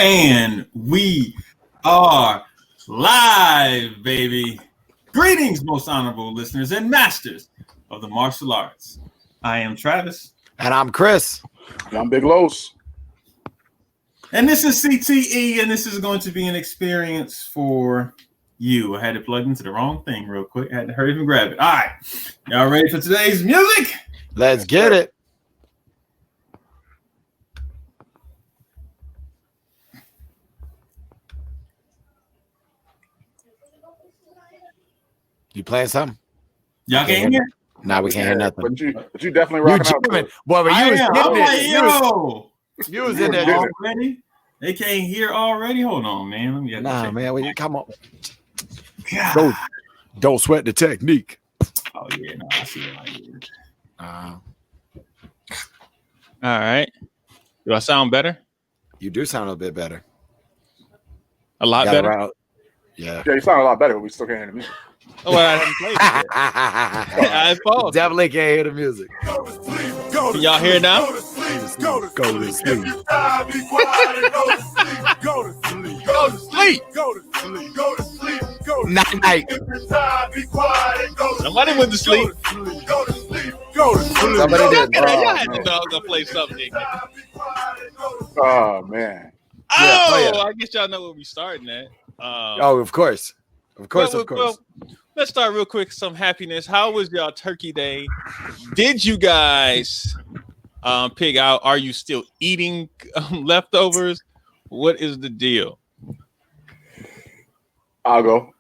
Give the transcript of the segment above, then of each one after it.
And we are live, baby. Greetings, most honorable listeners and masters of the martial arts. I am Travis. And I'm Chris. And I'm Big Los. And this is CTE, and this is going to be an experience for you. I had to plug into the wrong thing real quick. I had to hurry up and grab it. All right. Y'all ready for today's music? Let's get it. You playing something? Y'all can't hear? Nah, we can't hear nothing. But you definitely rocking out. Boy, but you was I'm like, hitting it. yo. You was in there already? They can't hear already? Hold on, man. Let me Nah, man, come on. God. Don't sweat the technique. Oh, yeah, no, I see it right here. All right. Do I sound better? You do sound a bit better. A lot better? Yeah. Yeah, you sound a lot better, but we still can't hear the music. Oh, well, I haven't played it yet. I paused. Definitely can't hear the music. Can y'all hear now? Go to sleep. Night. Somebody went to sleep. Somebody did. Y'all had the dog gonna play something. Oh, man. I guess y'all know where we starting at. Of course. Of course. Well, let's start real quick. Some happiness. How was y'all Turkey Day? Did you guys pig out? Are you still eating leftovers? What is the deal? I'll go.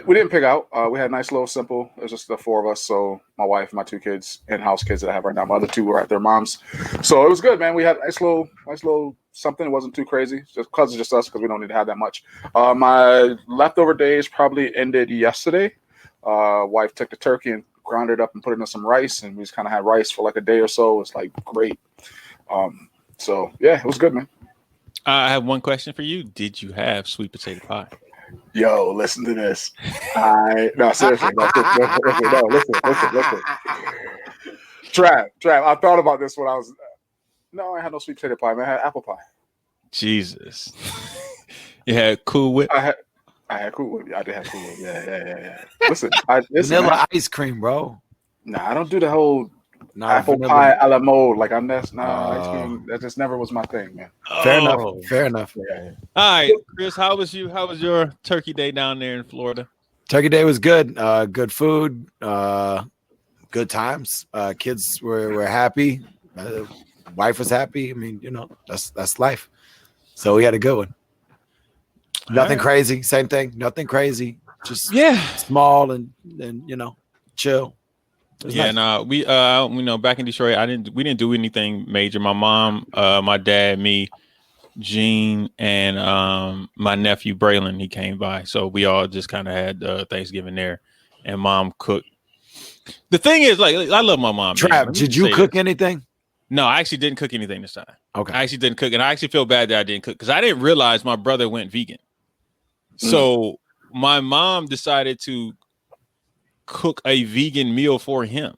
We didn't pick out. We had a nice little simple. It was just the four of us. So my wife, my two kids, in-house kids that I have right now. My other two were at their mom's. So it was good, man. We had a nice little something. It wasn't too crazy. Just because it's just us, because we don't need to have that much. My leftover days probably ended yesterday. Wife took the turkey and ground it up and put it in some rice, and we just kind of had rice for like a day or so. It's like great. So yeah, it was good, man. I have one question for you. Did you have sweet potato pie? Yo, listen to this. No, seriously. Listen. Trav, I thought about this when I was. No, I had no sweet potato pie, man. I had apple pie. Jesus. You had Cool Whip? I had Cool Whip. I did have Cool Whip. Yeah. Listen, Vanilla ice cream, bro. Nah, I don't do the whole apple pie a la mode. Like ice cream. That just never was my thing, man. Fair enough. Yeah. All right, Chris, how was your Turkey Day down there in Florida? Turkey Day was good. Good food. Good times. Kids were happy. Wife was happy. I mean, that's life. So we had a good one. Nothing crazy. Same thing. Nothing crazy. Just small and chill. Yeah, nice. We back in Detroit, we didn't do anything major. My mom, my dad, me, Gene, and my nephew Braylon, he came by. So we all just kind of had Thanksgiving there, and mom cooked. The thing is, like, I love my mom. Trav, did you cook anything? No, I actually didn't cook anything this time. Okay. I actually didn't cook, and I actually feel bad that I didn't cook because I didn't realize my brother went vegan. So my mom decided to cook a vegan meal for him.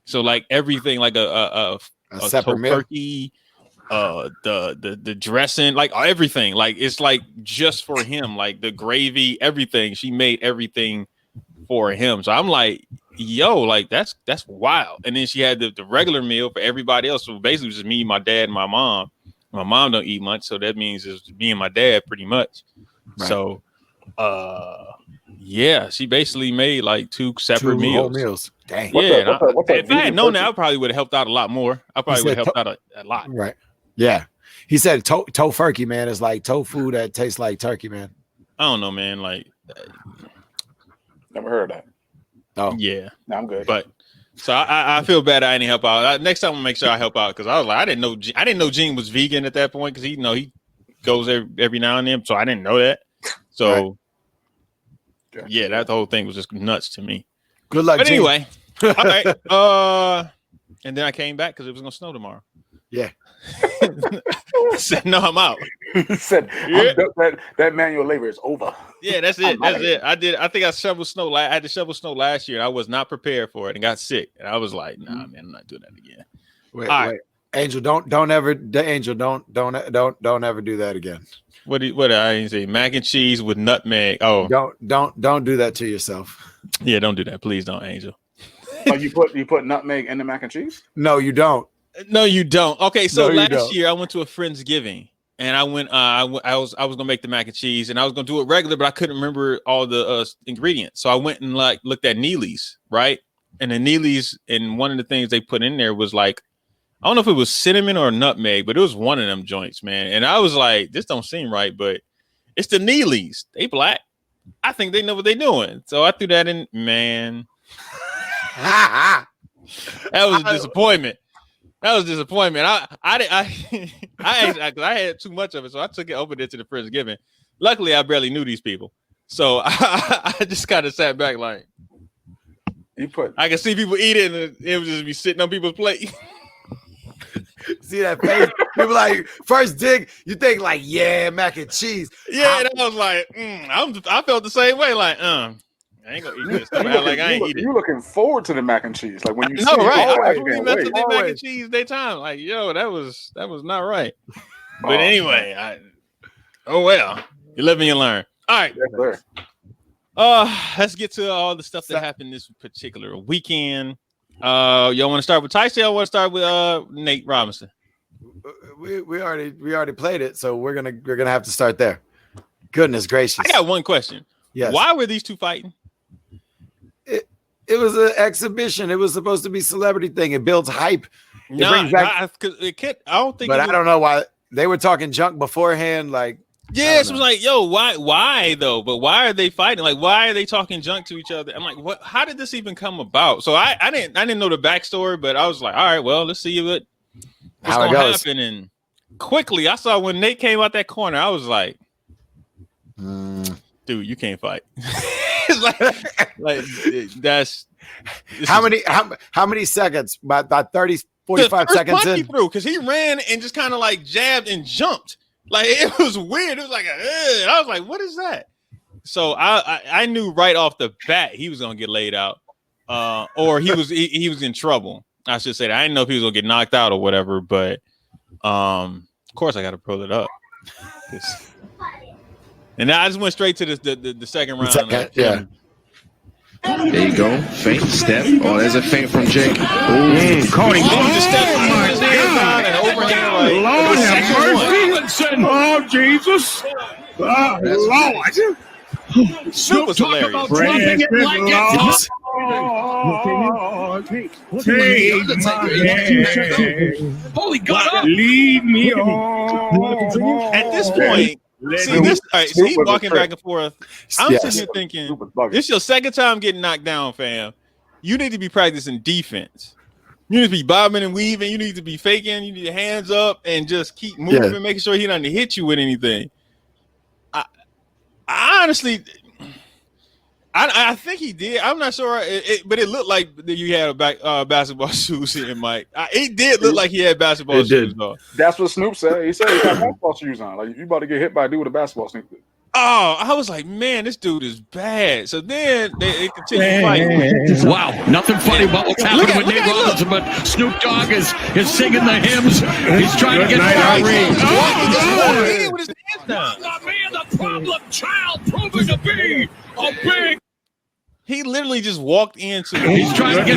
So like everything, like a separate meal. Turkey, the dressing, like everything, like it's like just for him, like the gravy, everything. She made everything for him. So I'm like, yo, like that's wild. And then she had the regular meal for everybody else. So basically it was just me, my dad, and my mom. My mom don't eat much, so that means it's me and my dad pretty much. Right. So she basically made like two separate meals. Dang. If I had known that, I probably would have helped out a lot more. I probably would have helped out a lot. Right. Yeah. He said tofurkey, man, is like tofu that tastes like turkey, man. I don't know, man. Like, never heard of that. Oh. Yeah. No, I'm good. But so I feel bad I didn't help out. Next time I'm gonna make sure I help out because I was like, I didn't know Gene was vegan at that point because he goes every now and then. So I didn't know that. So yeah, that whole thing was just nuts to me. Good luck, but Gene. Anyway, all right. And then I came back because it was gonna snow tomorrow. Yeah. I said, no, I'm out. He said, that manual labor is over. Yeah, that's it. I think I shoveled snow. I had to shovel snow last year, and I was not prepared for it and got sick. And I was like, nah, man, I'm not doing that again. Wait. Angel, don't ever ever do that again. What I didn't say? Mac and cheese with nutmeg. Oh, Don't do that to yourself. yeah, don't do that, please, don't, Angel. Oh, you put nutmeg in the mac and cheese? No, you don't. No, you don't. Okay, so No, you last don't. year I went to a Friendsgiving, and I went. I was gonna make the mac and cheese, and I was gonna do it regular, but I couldn't remember all the ingredients. So I went and like looked at Neely's, right? And the Neely's, and one of the things they put in there was like, I don't know if it was cinnamon or nutmeg, but it was one of them joints, man. And I was like, this don't seem right, but it's the Neely's. They black. I think they know what they're doing. So I threw that in, man. That was a disappointment. I had too much of it, so I took it over there to the Friendsgiving. Luckily, I barely knew these people, so I just kind of sat back like, I can see people eat it, and it would just be sitting on people's plate. See that face? People like first dig, you think like, yeah, mac and cheese. Yeah, and I was like, I felt the same way, like, I ain't gonna eat this. You looking forward to the mac and cheese, like when you know, right? I can't really messed up the mac and cheese daytime. Like, yo, that was not right. But anyway, oh well, you live and you learn. All right, yes, let's get to all the stuff that happened this particular weekend. Y'all want to start with Tyson? Y'all want to start with Nate Robinson? We already played it, so we're gonna have to start there. Goodness gracious! I got one question. Yes. Why were these two fighting? It was an exhibition. It was supposed to be a celebrity thing. It builds hype. I don't think. But I don't know why they were talking junk beforehand. Like, yeah, it was like, yo, why though? But why are they fighting? Like, why are they talking junk to each other? I'm like, what? How did this even come about? So I didn't know the backstory, but I was like, all right, well, let's see what's gonna happen. And quickly, I saw when Nate came out that corner, I was like, dude, you can't fight. like that's how many seconds? About 30, 45 seconds in. Through because he ran and just kind of like jabbed and jumped. Like it was weird. It was like I was like, what is that? So I knew right off the bat he was gonna get laid out, or he was in trouble. I should say that. I didn't know if he was gonna get knocked out or whatever, but of course I got to pull it up. And I just went straight to the second round. Yeah. There you go. Feint step. Oh, there's a feint from Jake. Cody. Lord have mercy. Oh, Jesus. Lord. Snoop was hilarious. Take my hand. Holy God. Lead me on. At this point, see this. All right, so he's walking back and forth. I'm sitting here thinking, this is your second time getting knocked down, fam. You need to be practicing defense. You need to be bobbing and weaving. You need to be faking. You need your hands up and just keep moving, making sure he doesn't hit you with anything. I honestly, I think he did. I'm not sure, but it looked like you had basketball shoes in, Mike. It did look like he had basketball shoes on. That's what Snoop said. He said he got basketball shoes on. Like, you about to get hit by a dude with a basketball sneaker. Oh, I was like, man, this dude is bad. So then they continue fighting. Wow, nothing funny about what's happening with Nate Robinson, but Snoop Dogg is singing the hymns. He's trying to get with his hands down. The problem child proving to be a big. He literally just walked into. He's trying to get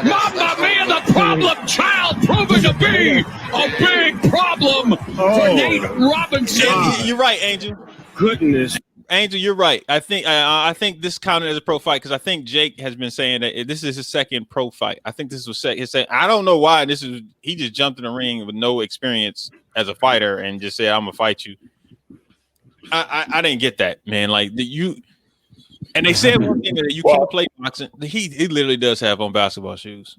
Mamma Mia, the problem child proving to be a big problem for Nate Robinson. You're right, Angel. Goodness. Angel, you're right. I think this counted as a pro fight because I think Jake has been saying that this is his second pro fight. I think this was his second. I don't know why he just jumped in the ring with no experience as a fighter and just said, I'm gonna fight you. I didn't get that, man. Like and they said one thing that you can't play boxing. He literally does have on basketball shoes.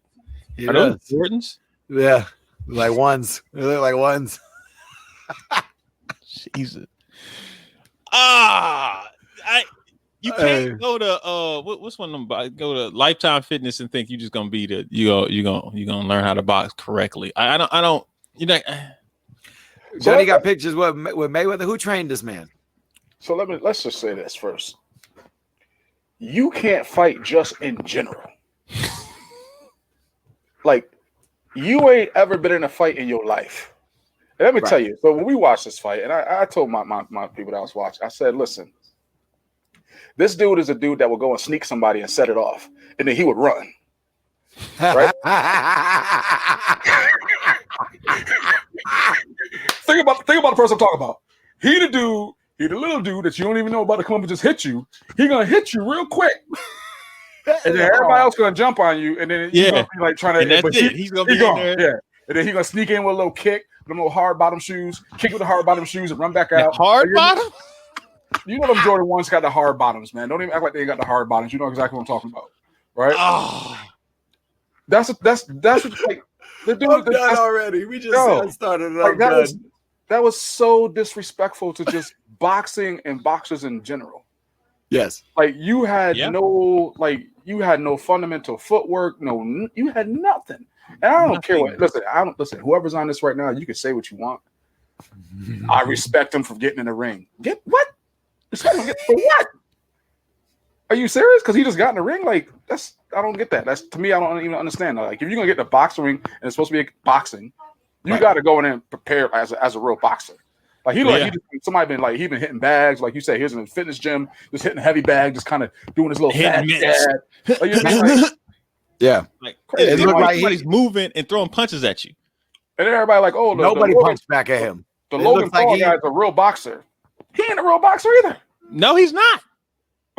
Are those Jordans? Yeah, like ones. They look like ones. Jesus. You can't go to what's one of them? Go to Lifetime Fitness and think you're just gonna be you're gonna learn how to box correctly. I don't. You know. Johnny got pictures with Mayweather. Who trained this man? So let's just say this first. You can't fight just in general. Like you ain't ever been in a fight in your life. And let me tell you. So when we watched this fight, and I told my people that I was watching, I said, listen, this dude is a dude that will go and sneak somebody and set it off, and then he would run. Right? think about the person I'm talking about. He the little dude that you don't even know about to come up and just hit you. He gonna hit you real quick. And then everybody else gonna jump on you, and then you're gonna be like trying to. And that's it. He's gonna be in there. Yeah. And then he's gonna sneak in with a little kick, them little hard bottom shoes, kick with the hard bottom shoes, and run back out. Hard bottom? You know them Jordan ones got the hard bottoms, man. Don't even act like they ain't got the hard bottoms. You know exactly what I'm talking about, right? Oh, that's what like the dude. I'm done already. We just started it. Like, that was so disrespectful to just boxing and boxers in general. Yes, like you had no fundamental footwork. No, you had nothing. And I don't care what. Listen. Whoever's on this right now, you can say what you want. I respect him for getting in the ring. Get what? Respect him for what? Are you serious? Because he just got in the ring? Like I don't get that. That's to me. I don't even understand. Like if you're gonna get the boxing ring and it's supposed to be boxing, you got to go in and prepare as a real boxer. Like he been hitting bags. Like you say, he's in a fitness gym, just hitting a heavy bag, just kind of doing his little fat dad. Yeah. Like, it looked like he's moving and throwing punches at you. And then everybody like, nobody punched back at him. The Logan Paul guy is a real boxer. He ain't a real boxer either. No, he's not.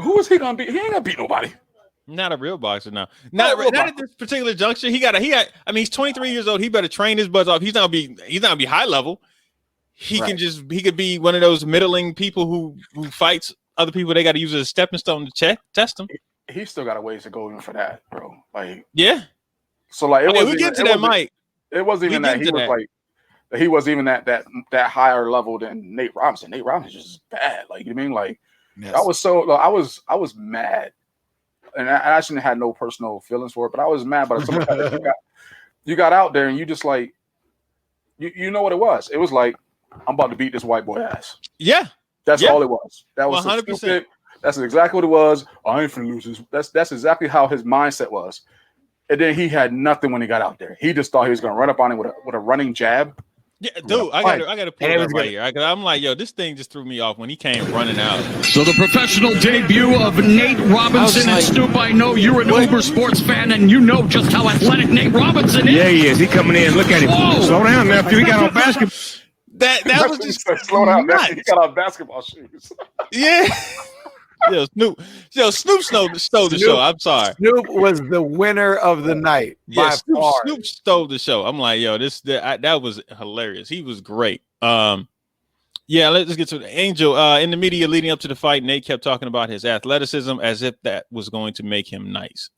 Who is he gonna beat? He ain't gonna beat nobody. Not a real boxer, no. Not at this particular juncture. He's 23 years old. He better train his butts off. He's not gonna be high level. He could be one of those middling people who fights other people. They got to use it as a stepping stone to test him. He still got a ways to go even for that, bro. Like, yeah. So like, we get to that, Mike. It wasn't even that. He wasn't even that higher level than Nate Robinson. Nate Robinson is just bad. Like, you know what I mean? Like, yes. I was mad, and I actually had no personal feelings for it, but I was mad. But you got out there and you just like, you know what it was? It was like, I'm about to beat this white boy ass. Yeah. That's all it was. That was 100%. That's exactly what it was. I ain't finna lose this. That's exactly how his mindset was. And then he had nothing when he got out there. He just thought he was gonna run up on him with a running jab. Yeah, dude, I gotta pull it up right here. I'm like, yo, this thing just threw me off when he came running out. So the professional debut of Nate Robinson. And Snoop, I know you're an Uber sports fan, and you know just how athletic Nate Robinson is. Yeah, he is. He coming in. Look at him. Whoa. Slow down now. He got on basketball. That was just slow down. He got on basketball shoes. Yeah. Snoop stole the show. I'm sorry. Snoop was the winner of the night. Yeah, Snoop stole the show. I'm like, yo, that was hilarious. He was great. Yeah, let's get to the Angel. In the media leading up to the fight, Nate kept talking about his athleticism as if that was going to make him nice.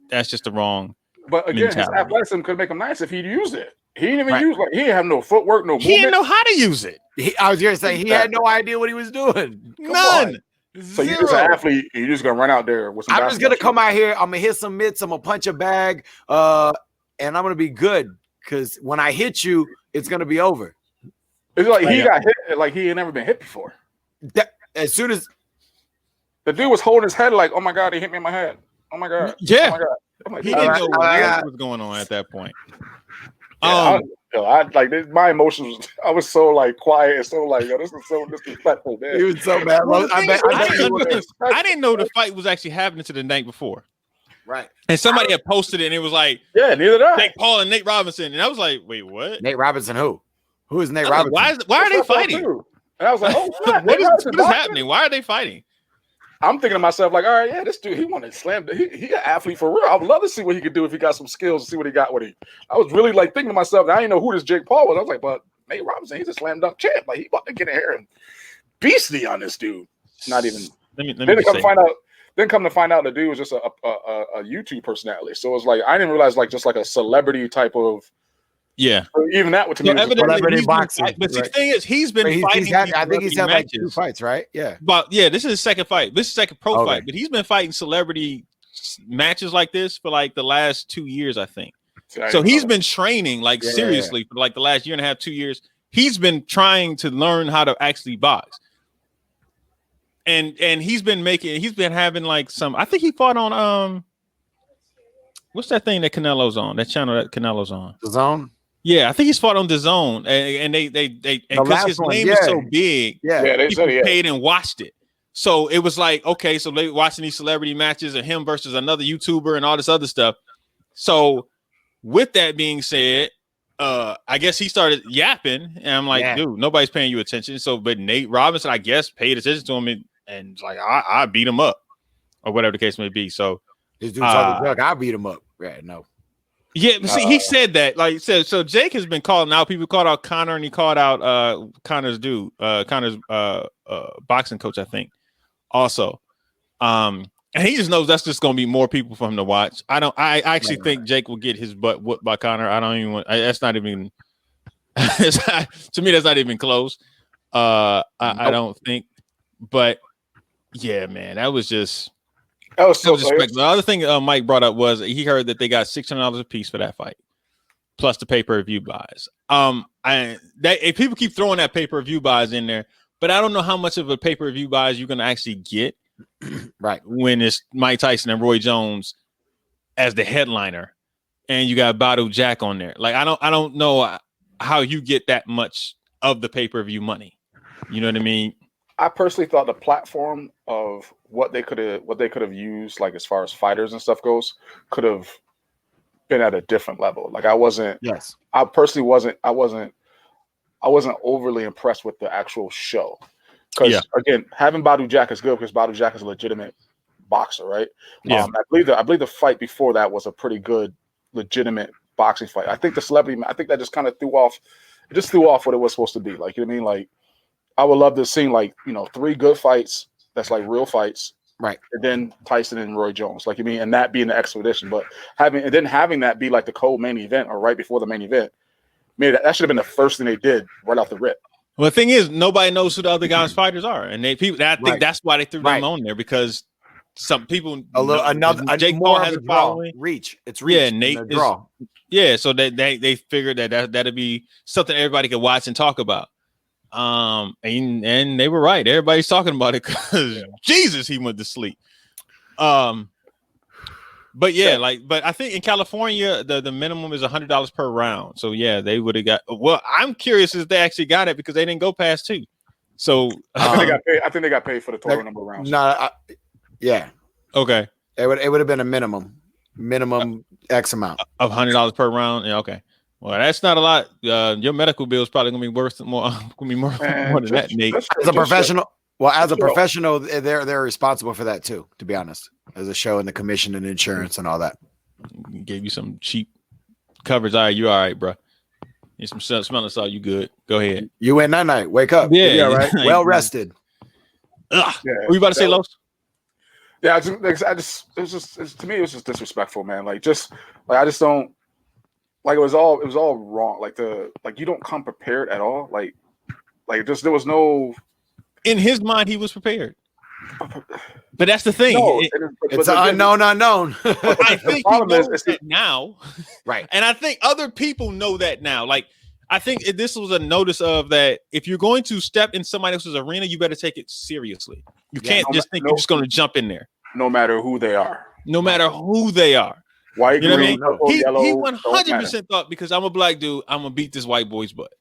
That's just the wrong. But again, mentality. His athleticism could make him nice if he'd used it. He didn't even use he didn't have no footwork, no movement. He didn't know how to use it. I was going to say he had no idea what he was doing. None. So you're just an athlete. You're just gonna run out there with some. I'm just gonna come out here. I'm gonna hit some mitts. I'm gonna punch a bag, and I'm gonna be good. Because when I hit you, it's gonna be over. It's like he got hit like he had never been hit before. As soon as the dude was holding his head, like, "Oh my god, he hit me in my head. Oh my god, yeah." Oh my god. I'm like, he didn't know what was going on at that point. My emotions. I was so like quiet and so like, yo, this is so disrespectful, man. He was so bad. I didn't know the fight was actually happening to the night before. Right. And somebody had posted it and it was like, yeah, neither did I. Jake Paul and Nate Robinson. And I was like, wait, what? Nate Robinson who? Who is Nate Robinson? Why are they fighting? And I was like, oh, what is happening? Why are they fighting? I'm thinking to myself, like, all right, yeah, this dude, he wanted to slam. He an athlete for real. I would love to see what he could do if he got some skills, to see what he got with him. I was really like thinking to myself, I didn't know who this Jake Paul was. I was like, but Nate Robinson, he's a slam dunk champ. Like, he about to get in here and beastly on this dude. Not even. Then come to find out the dude was just a YouTube personality. So it was like I didn't realize like just like a celebrity type of. Yeah, even that to me was celebrity boxing. But the thing is, he's been fighting. I think he's had like 2 fights, right? Yeah. But yeah, this is his second fight. This is second pro fight. But he's been fighting celebrity matches like this for like the last 2 years, I think. So he's been training like seriously for like the last year and a half, 2 years. He's been trying to learn how to actually box. And he's been having like some. I think he fought on What's that thing that Canelo's on? That channel that Canelo's on? The Zone. Yeah, I think he's fought on the Zone, and they because his name is so big, they people said paid and watched it. So it was like, okay, so they watching these celebrity matches of him versus another YouTuber and all this other stuff. So with that being said, I guess he started yapping, and I'm like, dude, nobody's paying you attention. So, but Nate Robinson, I guess, paid attention to him and like, I beat him up, or whatever the case may be. So this dude's on the drug. I beat him up. Yeah, no. Yeah, but see, he said that. Like, so Jake has been calling out. People called out Connor, and he called out Connor's boxing coach, I think, also. And he just knows that's just going to be more people for him to watch. I actually think Jake will get his butt whooped by Connor. I don't even want. That's not even. To me, that's not even close. I don't think. But yeah, man, that was just. That was so disrespectful. The other thing Mike brought up was he heard that they got $600 a piece for that fight, plus the pay-per-view buys. If people keep throwing that pay-per-view buys in there, but I don't know how much of a pay-per-view buys you're going to actually get, right? When it's Mike Tyson and Roy Jones as the headliner, and you got Badu Jack on there. Like I don't know how you get that much of the pay-per-view money. You know what I mean? I personally thought the platform of what they could have used, like as far as fighters and stuff goes, could have been at a different level. Like I personally wasn't overly impressed with the actual show. Because again, having Badu Jack is good because Badu Jack is a legitimate boxer, right? Yeah. I believe the fight before that was a pretty good, legitimate boxing fight. I think the celebrity, I think that just kind of threw off what it was supposed to be. Like, you know what I mean? Like, I would love to see, like, 3 good fights that's like real fights, right? And then Tyson and Roy Jones, like, you mean, and that being the expedition, but having that be like the co-main event or right before the main event, man, that should have been the first thing they did right off the rip. Well, the thing is, nobody knows who the other guys' fighters are, and I think that's why they threw them on there, because some people Jake Paul has a following reach. It's reach. Yeah, Nate is draw. Yeah, so they figured that'd be something everybody could watch and talk about. And they were right. Everybody's talking about it because Jesus, he went to sleep. But but I think in California the minimum is $100 per round. So yeah, they would have got. Well, I'm curious if they actually got it because they didn't go past 2. So I think they got paid for the total number of rounds. Yeah. Okay. It would have been a minimum X amount of $100 per round. Yeah. Okay. Well, that's not a lot. Your medical bill is probably gonna be worth more. Gonna be more than that, Nate. As a professional, they're responsible for that too. To be honest, as a show and the commission and insurance and all that. Gave you some cheap coverage. All right, you all right, bro? Need some smelling salt. You good? Go ahead. You win that night. Wake up. Yeah, right. Well rested. What you about to say, Los? Yeah, to me, it was just disrespectful, man. I just don't. Like it was all wrong. Like you don't come prepared at all. Like just there was no. In his mind, he was prepared. But that's the thing. No, it's an unknown. I think he knows that now, right? And I think other people know that now. Like I think this was a notice of that. If you're going to step in somebody else's arena, you better take it seriously. You can't just think you're just going to jump in there. No matter who they are. White, green, he yellow, 100% thought, because I'm a black dude, I'm gonna beat this white boy's butt.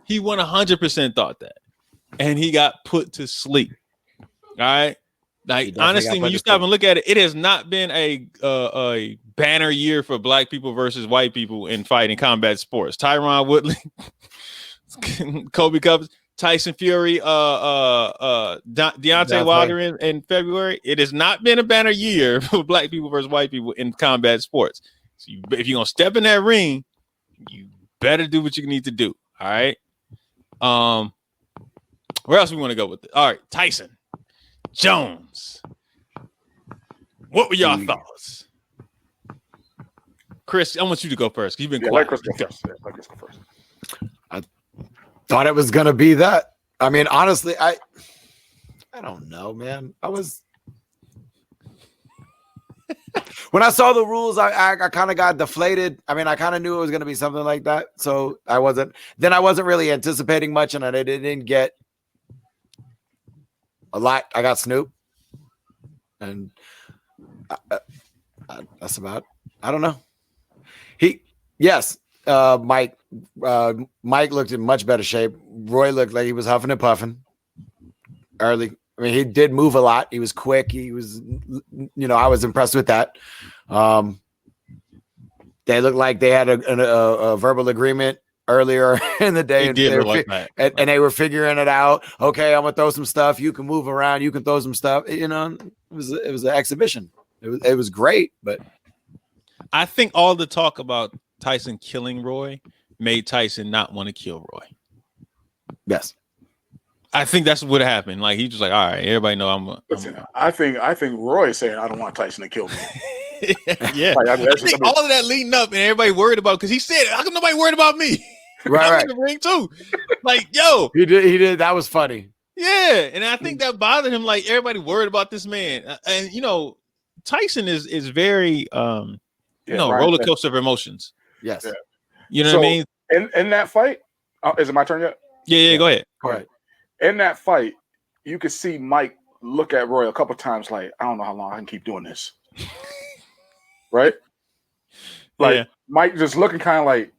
He 100% thought that, and he got put to sleep. All right, like honestly, when you stop and look at it, it has not been a banner year for black people versus white people in fighting combat sports. Tyron Woodley, Kobe Covington, Tyson Fury, Deontay Wilder in February. It has not been a banner year for black people versus white people in combat sports. So if you're gonna step in that ring, you better do what you need to do. All right. Where else we want to go with it? All right, Tyson Jones. What were y'all thoughts? Chris, I want you to go first. You've been quiet. Let Chris go first. Thought it was gonna be that. I mean, honestly, I don't know, man. When I saw the rules, I kind of got deflated. I mean, I kind of knew it was gonna be something like that, so I wasn't really anticipating much, and I didn't get a lot. I got Snoop, and that's about I don't know. Mike looked in much better shape. Roy looked like he was huffing and puffing early. I mean, he did move a lot. He was quick. He was, I was impressed with that. They looked like they had a verbal agreement earlier in the day. They did look like that. And they were figuring it out. Okay, I'm gonna throw some stuff. You can move around. You can throw some stuff. It was an exhibition. It was great, but I think all the talk about Tyson killing Roy made Tyson not want to kill Roy. yes. I think that's what happened. Like he just like, all right, everybody know I think Roy is saying I don't want Tyson to kill me. yeah. Like, I think all of that leading up and everybody worried about because he said, how come nobody worried about me? Right. I'm in the ring too. Like, yo. He did. That was funny. Yeah. And I think that bothered him. Like everybody worried about this man. And Tyson is very roller coaster of emotions. Yes. Yeah. You know what I mean? In that fight, is it my turn yet? Yeah, go ahead. Go ahead. In that fight, you could see Mike look at Roy a couple times like, I don't know how long I can keep doing this. Right? Like Mike just looking kind of like,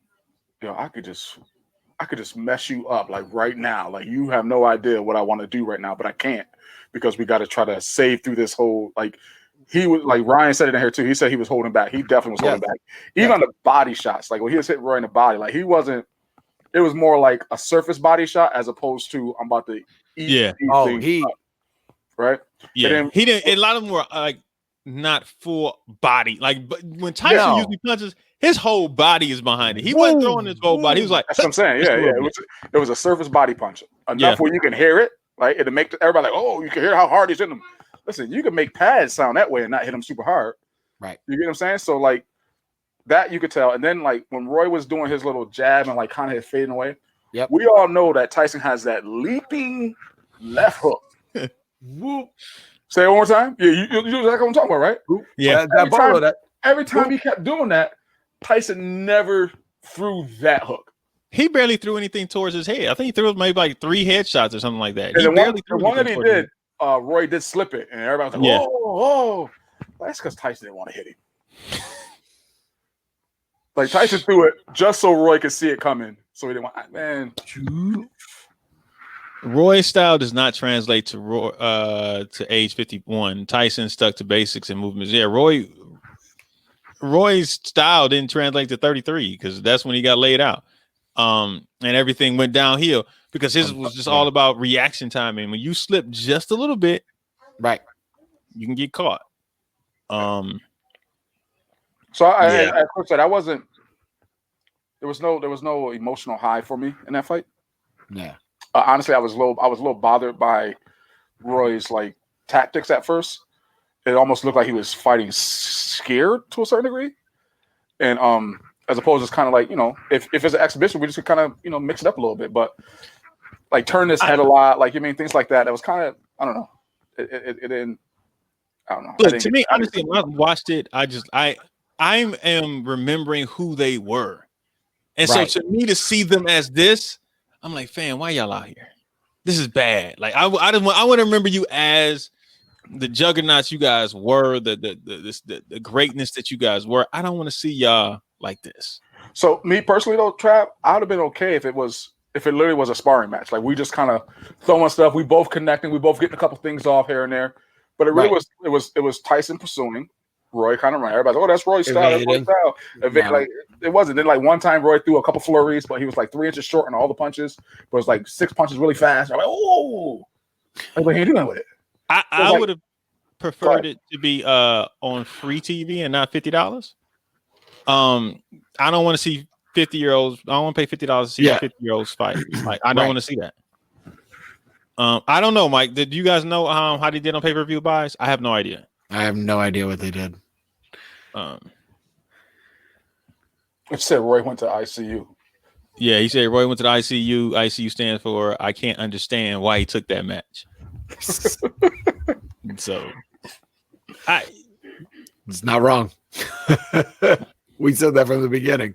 I could just mess you up like right now. Like you have no idea what I want to do right now, but I can't because we got to try to save through this whole he was like Ryan said it in here too. He said he was holding back. He definitely was holding back. Even on the body shots, like when he was hitting Roy in the body, like he wasn't. It was more like a surface body shot as opposed to I'm about to eat. Yeah. Right. Yeah. Then, he didn't. A lot of them were like not full body. Like, but when Tyson usually punches, his whole body is behind it. He wasn't throwing his whole body. He was like, that's what I'm saying. Yeah. It was a surface body punch enough where you can hear it. Right. It'll make everybody like, oh, you can hear how hard he's hitting him. Listen, you can make pads sound that way and not hit him super hard. Right. You get what I'm saying? So like that you could tell. And then like when Roy was doing his little jab and like kind of fading away, we all know that Tyson has that leaping left hook. Whoop. Say it one more time. Yeah, you know exactly what I'm talking about, right? Yeah, every time he kept doing that, Tyson never threw that hook. He barely threw anything towards his head. I think he threw maybe like 3 headshots or something like that. And the one that he did, Roy did slip it, and everybody was like, "Oh!" That's because Tyson didn't want to hit him. Like Tyson threw it just so Roy could see it coming, so he didn't want. Man, Roy's style does not translate to age 51. Tyson stuck to basics and movements. Yeah, Roy's style didn't translate to 33 because that's when he got laid out. And everything went downhill because his was just all about reaction time. And when you slip just a little bit, right, you can get caught. So I said I wasn't. There was no emotional high for me in that fight. Yeah. Honestly, I was a little bothered by Roy's like tactics at first. It almost looked like he was fighting scared to a certain degree, and as opposed to kind of like if it's an exhibition, we just could kind of mix it up a little bit, but like turn his head a lot, like things like that. It was kind of I don't know. It didn't. I don't know. Look, to me, honestly, when I watched it, I am remembering who they were, and so to me to see them as this. I'm like, fam, why y'all out here? This is bad. Like, I want to remember you as the juggernauts you guys were, the greatness that you guys were. I don't want to see y'all like this. So me personally though, Trav, I would have been okay if it literally was a sparring match. Like we just kind of throwing stuff, we both connecting, we both getting a couple things off here and there. But it really was Tyson pursuing. Roy kind of ran. Everybody's like, oh, that's Roy's style. That's Roy's style. Like it wasn't. Then like one time Roy threw a couple flurries, but he was like 3 inches short on all the punches. But it was like 6 punches really fast. I'm like, oh, what are you doing with it? I would have preferred it to be on free TV and not $50. I don't want to see 50-year-olds. I don't want to pay $50 to see 50-year-olds fight. Like I don't want to see that. I don't know, Mike. Did you guys know how they did on pay-per-view buys? I have no idea. I have no idea what they did. It said Roy went to ICU. Yeah, he said Roy went to the ICU. ICU stands for I can't understand why he took that match. So, it's not wrong. We said that from the beginning.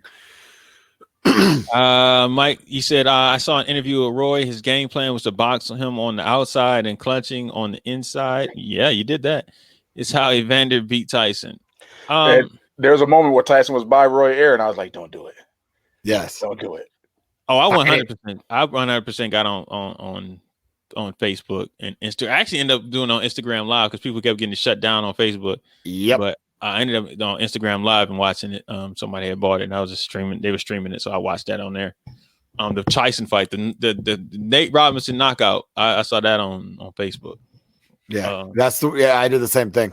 Mike, you said I saw an interview with Roy. His game plan was to box him on the outside and clutching on the inside. Yeah, you did that. It's how Evander beat Tyson. And there's a moment where Tyson was by Roy Air, and I was like, "Don't do it. Yes. Don't do it." Oh, I 100%. I 100% got on Facebook and Instagram. I actually ended up doing on Instagram Live because people kept getting shut down on Facebook. Yep. But I ended up on Instagram Live and watching it. Somebody had bought it, and I was just streaming. They were streaming it, so I watched that on there. The Tyson fight, the Nate Robinson knockout. I saw that on Facebook. Yeah, I did the same thing.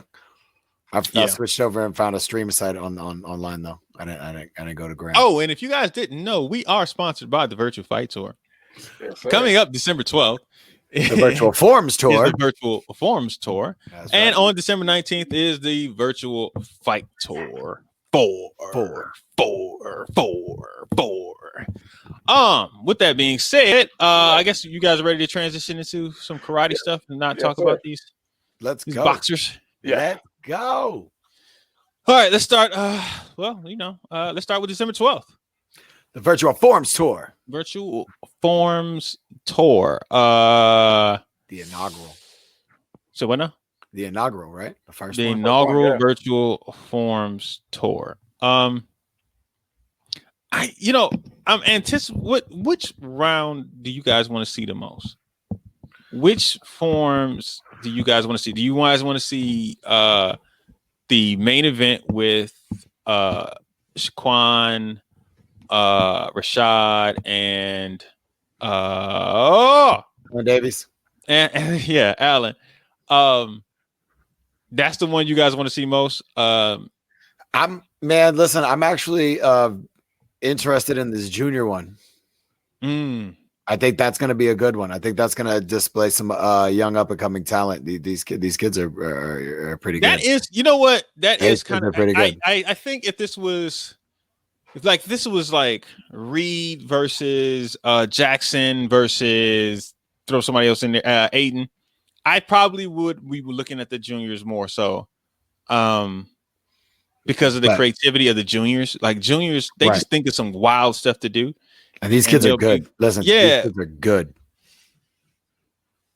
I switched over and found a stream site online though. I didn't go to ground. Oh, and if you guys didn't know, we are sponsored by the Virtual Fight Tour. Yes, Coming up December 12th. The Virtual Forums Tour. The Virtual Forums Tour. That's and right. on December 19th is the Virtual Fight Tour. Four. With that being said, I guess you guys are ready to transition into some karate stuff and not talk about these go. boxers. Yeah. Let's go. All right, let's start. Let's start with December 12th. The Virtual Forums Tour. Virtual Forums Tour. The inaugural. So what now? The inaugural, right? The first The one. inaugural Virtual Forums Tour. I'm anticipating which round do you guys want to see the most? Which forms do you guys want to see? Do you guys want to see the main event with Shaquan, Rashad, and Davies? and yeah, Allen. That's the one you guys want to see most. Listen, I'm actually interested in this junior one. I think that's going to be a good one. I think that's going to display some young up and coming talent. These kids are pretty good. That is, you know what? That is kind of pretty good. I think if this was like Reed versus Jackson versus throw somebody else in there, Aiden, we would looking at the juniors more so. Because of the creativity of the juniors. Like juniors, they just think of some wild stuff to do. And these kids are good. Listen, these kids are good.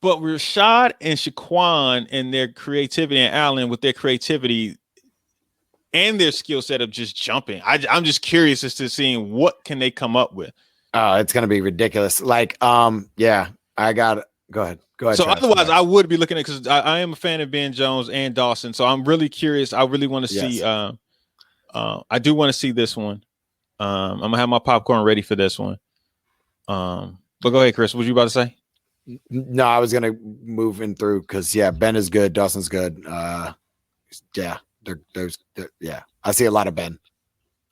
But Rashad and Shaquan and their creativity, and Allen with their creativity and their skill set of just jumping. I'm just curious as to seeing what can they come up with. Oh, it's gonna be ridiculous. Like, I got it. Go ahead. So otherwise, I would be looking at because I am a fan of Ben Jones and Dawson. So I'm really curious. I really want to see. I do want to see this one. I'm gonna have my popcorn ready for this one. But go ahead, Chris. What were you about to say? No, I was gonna move in through because Ben is good. Dawson's good. I see a lot of Ben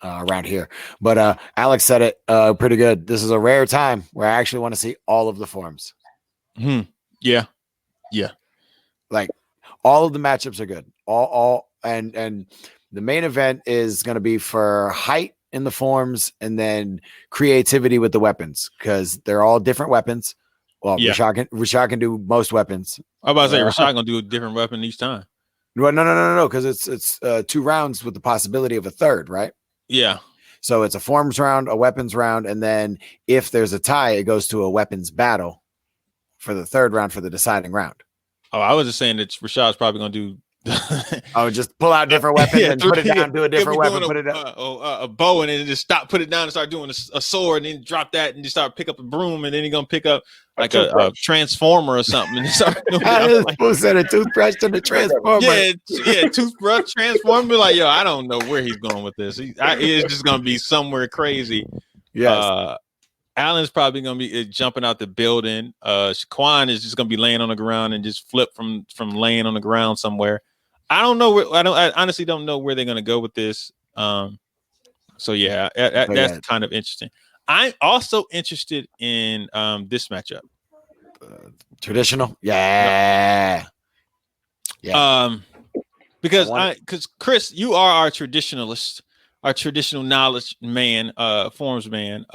around here. But Alex said it pretty good. This is a rare time where I actually want to see all of the forms. Yeah. Like all of the matchups are good. All and the main event is going to be for height in the forms and then creativity with the weapons because they're all different weapons. Well, Rashad can do most weapons. I was about to say Rashad gonna do a different weapon each time. Well, no, because it's 2 rounds with the possibility of a third, right? Yeah. So it's a forms round, a weapons round, and then if there's a tie, it goes to a weapons battle for the third round for the deciding round. Oh, I was just saying that Rashad's probably gonna do. Just pull out different weapons and put it down, do a different weapon, put it down. A bow, and then just put it down and start doing a sword, and then drop that, and just start pick up a broom, and then he's gonna pick up like a transformer or something, and start doing who said a toothbrush to the transformer? Yeah, toothbrush transformer. Like, yo, I don't know where he's going with this. It's just gonna be somewhere crazy. Yes. Allen's probably gonna be jumping out the building. Shaquan is just gonna be laying on the ground and just flip from laying on the ground somewhere. I don't know where. I honestly don't know where they're gonna go with this. So yeah, that's kind of interesting. I'm also interested in this matchup. Traditional, yeah. Because Chris, you are our traditionalist, our traditional knowledge man, forms man.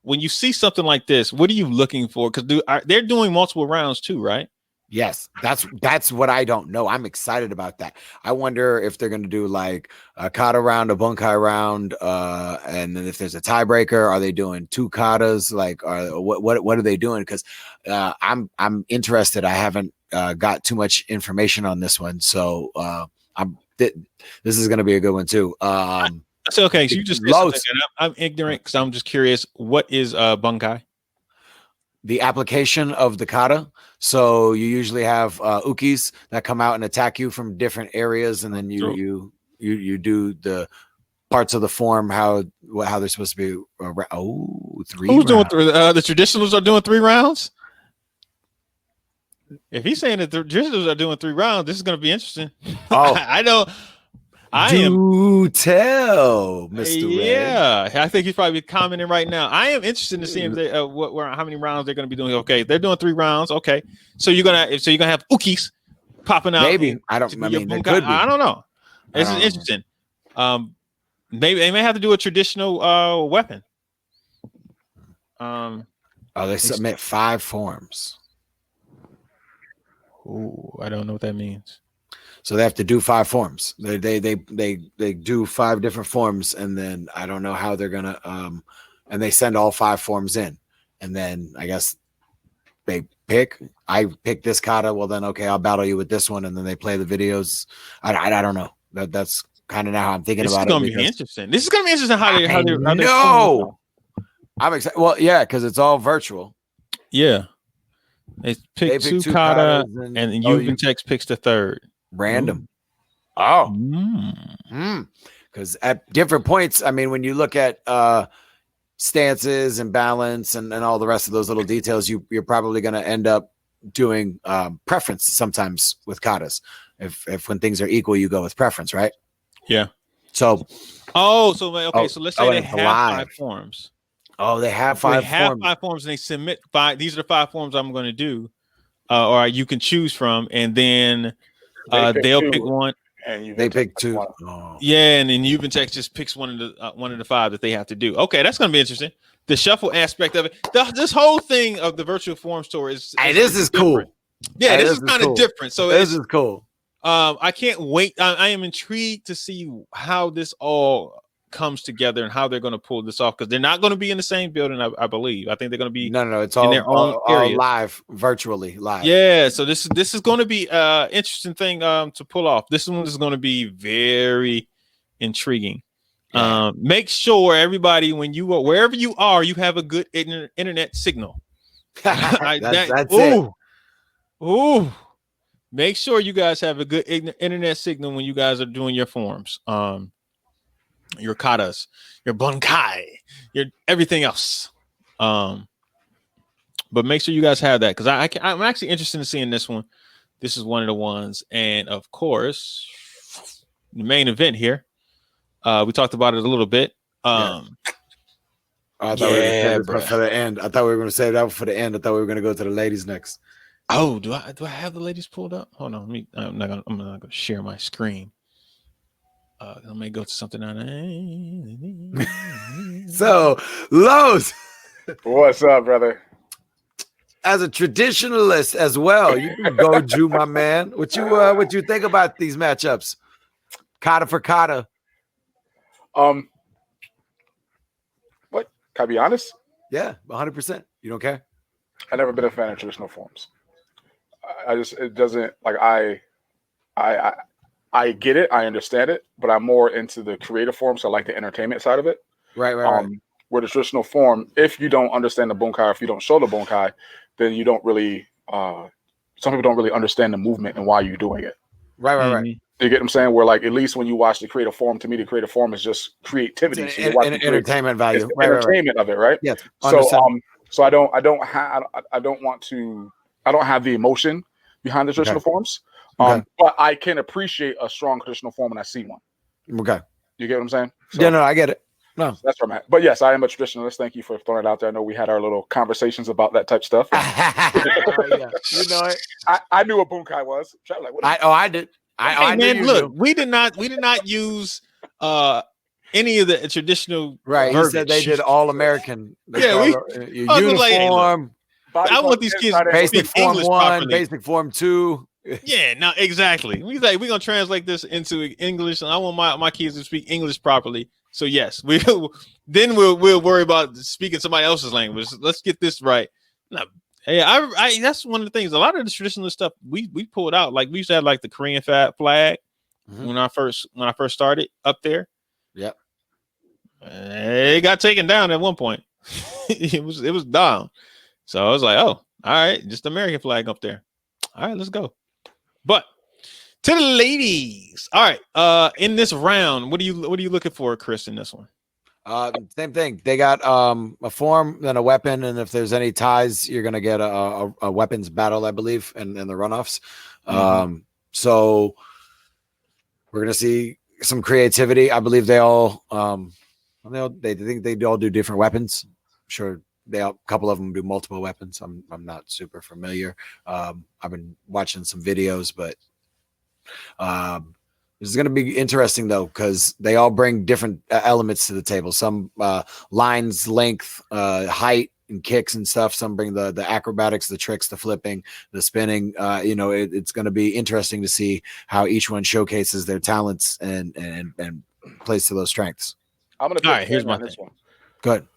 When you see something like this, what are you looking for? Because they're doing multiple rounds too, right? Yes, that's what I don't know. I'm excited about that. I wonder if they're going to do like a kata round, a bunkai round, and then if there's a tiebreaker, are they doing 2 katas? Like, what are they doing? Because I'm interested. I haven't got too much information on this one, so I'm this is going to be a good one too. So okay, so you just said Lowe's. something, and I'm ignorant because I'm just curious. What is bunkai? The application of the kata. So you usually have ukis that come out and attack you from different areas, and then you do the parts of the form how they're supposed to be. Three. Who's rounds. doing the traditionals are doing 3 rounds? If he's saying that the traditionals are doing 3 rounds, this is going to be interesting. Oh, I know. Do tell, Mr. Yeah, I think he's probably commenting right now. I am interested to see if they how many rounds they're going to be doing. Okay, they're doing 3 rounds. Okay, so you're gonna have ukis popping out. Maybe I mean, they could be. I don't know. This is interesting. Maybe they may have to do a traditional weapon. They submit 5 forms. Oh, I don't know what that means. So they have to do 5 forms. They do 5 different forms, and then I don't know how they're gonna and they send all 5 forms in, and then I guess they pick. I pick this kata. Well, then okay, I'll battle you with this one, and then they play the videos. I don't know. That's kind of now how I'm thinking about it. This is gonna be interesting. This is gonna be interesting how they no. I'm excited. Well, yeah, because it's all virtual. Yeah, they pick 2 kata, and Uventex picks the 3rd. Random. Because at different points, I mean, when you look at stances and balance and all the rest of those little details, you're probably going to end up doing preference sometimes with katas. If when things are equal, you go with preference, right? Yeah. So. So let's say they have 5 forms. Oh, they have 5 forms. They have 5 forms, and they submit 5. These are the 5 forms I'm going to do, or you can choose from, and then. They'll pick one, and they pick 2. Yeah, and then Uventex just picks one of the 5 that they have to do. Okay, that's going to be interesting. The shuffle aspect of it, this whole thing of the virtual form store is this is cool. Yeah, this is kind of different. So this is cool. I can't wait. I am intrigued to see how this all comes together and how they're going to pull this off, because they're not going to be in the same building. I believe. I think they're going to be no. It's in all their own area, live, virtually live. Yeah. So this is going to be interesting thing to pull off. This one is going to be very intriguing. Yeah. Make sure everybody, when you are wherever you are, you have a good internet signal. That's it. Ooh. Make sure you guys have a good internet signal when you guys are doing your forms. Your katas, your bunkai, your everything else. But make sure you guys have that, because I'm actually interested in seeing this one. This is one of the ones, and of course, the main event here. We talked about it a little bit. I thought we were going to save that for the end. I thought we were going to save that for the end. I thought we were going to go to the ladies next. Oh, do I have the ladies pulled up? Hold on, I'm not gonna share my screen. I may go to something on it. So, Lowe's. What's up, brother? As a traditionalist as well, you can go, Jew, my man. What you think about these matchups? Kata for kata. What? Can I be honest? Yeah, 100%. You don't care? I've never been a fan of traditional forms. It doesn't, like, I get it, I understand it, but I'm more into the creative form, so I like the entertainment side of it. Right. Where the traditional form, if you don't understand the bunkai, if you don't show the bunkai, then you don't really. Some people don't really understand the movement and why you're doing it. Right. You get what I'm saying? Where, like, at least when you watch the creative form, to me, the creative form is just creativity. It's entertainment value. Entertainment of it, right? Yeah. So I don't have the emotion behind the traditional forms. But I can appreciate a strong traditional form when I see one. Okay. You get what I'm saying? So, yeah, no, I get it. No. That's where I'm at. But yes, I am a traditionalist. Thank you for throwing it out there. I know we had our little conversations about that type of stuff. Yeah. You know it. I knew what bunkai was. Like, what I did. I man, look, we did not use any of the traditional. Right. He said they did all American. Yeah, uniform. I want these kids to basic speak form English 1, properly. basic form 2. Yeah, no, exactly. We're gonna translate this into English, and I want my kids to speak English properly. So yes, we'll worry about speaking somebody else's language. Let's get this right. Now, hey, I that's one of the things. A lot of the traditional stuff we pulled out. Like we used to have like the Korean flag. when I first started up there. Yep. It got taken down at one point. it was down. So I was like, oh, all right, just the American flag up there. All right, let's go. But to the ladies. All right. In this round, what are you looking for, Chris, in this one? Same thing. They got a form, then a weapon, and if there's any ties, you're gonna get a weapons battle, I believe, and the runoffs. So we're gonna see some creativity. I believe they all they think they all do different weapons. I'm sure a couple of them do multiple weapons. I'm not super familiar. I've been watching some videos, but this is going to be interesting though, because they all bring different elements to the table. Some lines, length, height, and kicks and stuff. Some bring the acrobatics, the tricks, the flipping, the spinning. It's going to be interesting to see how each one showcases their talents and plays to those strengths. I'm going to pick Sammy on this one. Good.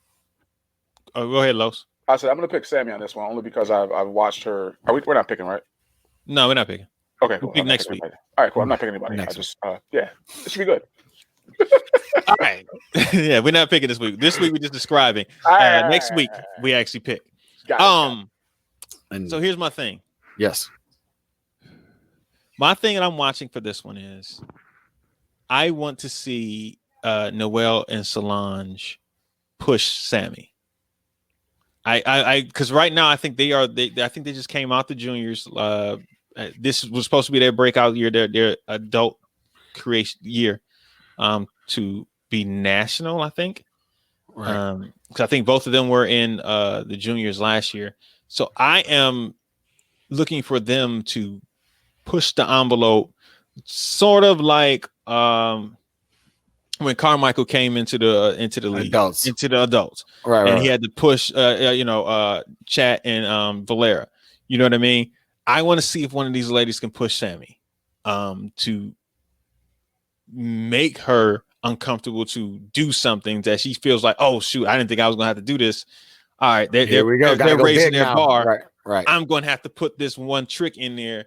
Oh, go ahead, Los. I said I'm going to pick Sammy on this one only because I've watched her. We're not picking, right? No, we're not picking. Okay, cool. We'll pick next week. Anybody. All right, cool. I'm not picking anybody. It should be good. All right. Yeah, we're not picking this week. This week we're just describing. Next week we actually pick. So here's my thing. Yes. My thing that I'm watching for this one is I want to see Noelle and Solange push Sammy. I because right now I think I think they just came out the juniors. This was supposed to be their breakout year, their adult creation year, to be national, I think. Right. Because I think both of them were in the juniors last year. So I am looking for them to push the envelope, sort of like when Carmichael came into the league, into the adults, right? And he had to push, Chat and Valera. You know what I mean? I want to see if one of these ladies can push Sammy, to make her uncomfortable to do something that she feels like, oh shoot, I didn't think I was gonna have to do this. All right, they're raising their bar. Right. I'm going to have to put this one trick in there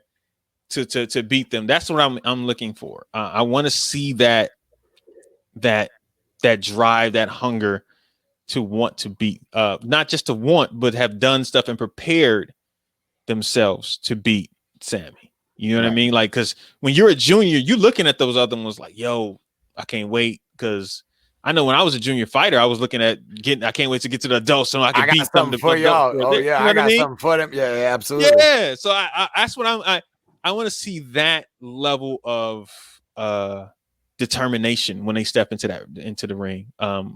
to beat them. That's what I'm looking for. I want to see that drive, that hunger to want to beat, not just to want, but have done stuff and prepared themselves to beat Sammy. You know what I mean? Like, because when you're a junior, you're looking at those other ones like, yo, I can't wait. Because I know when I was a junior fighter, I was looking at I can't wait to get to the adults so I can beat them. For y'all. Oh yeah, I got something for them. Yeah, absolutely. Yeah. So I that's what I want to see, that level of determination when they step into the ring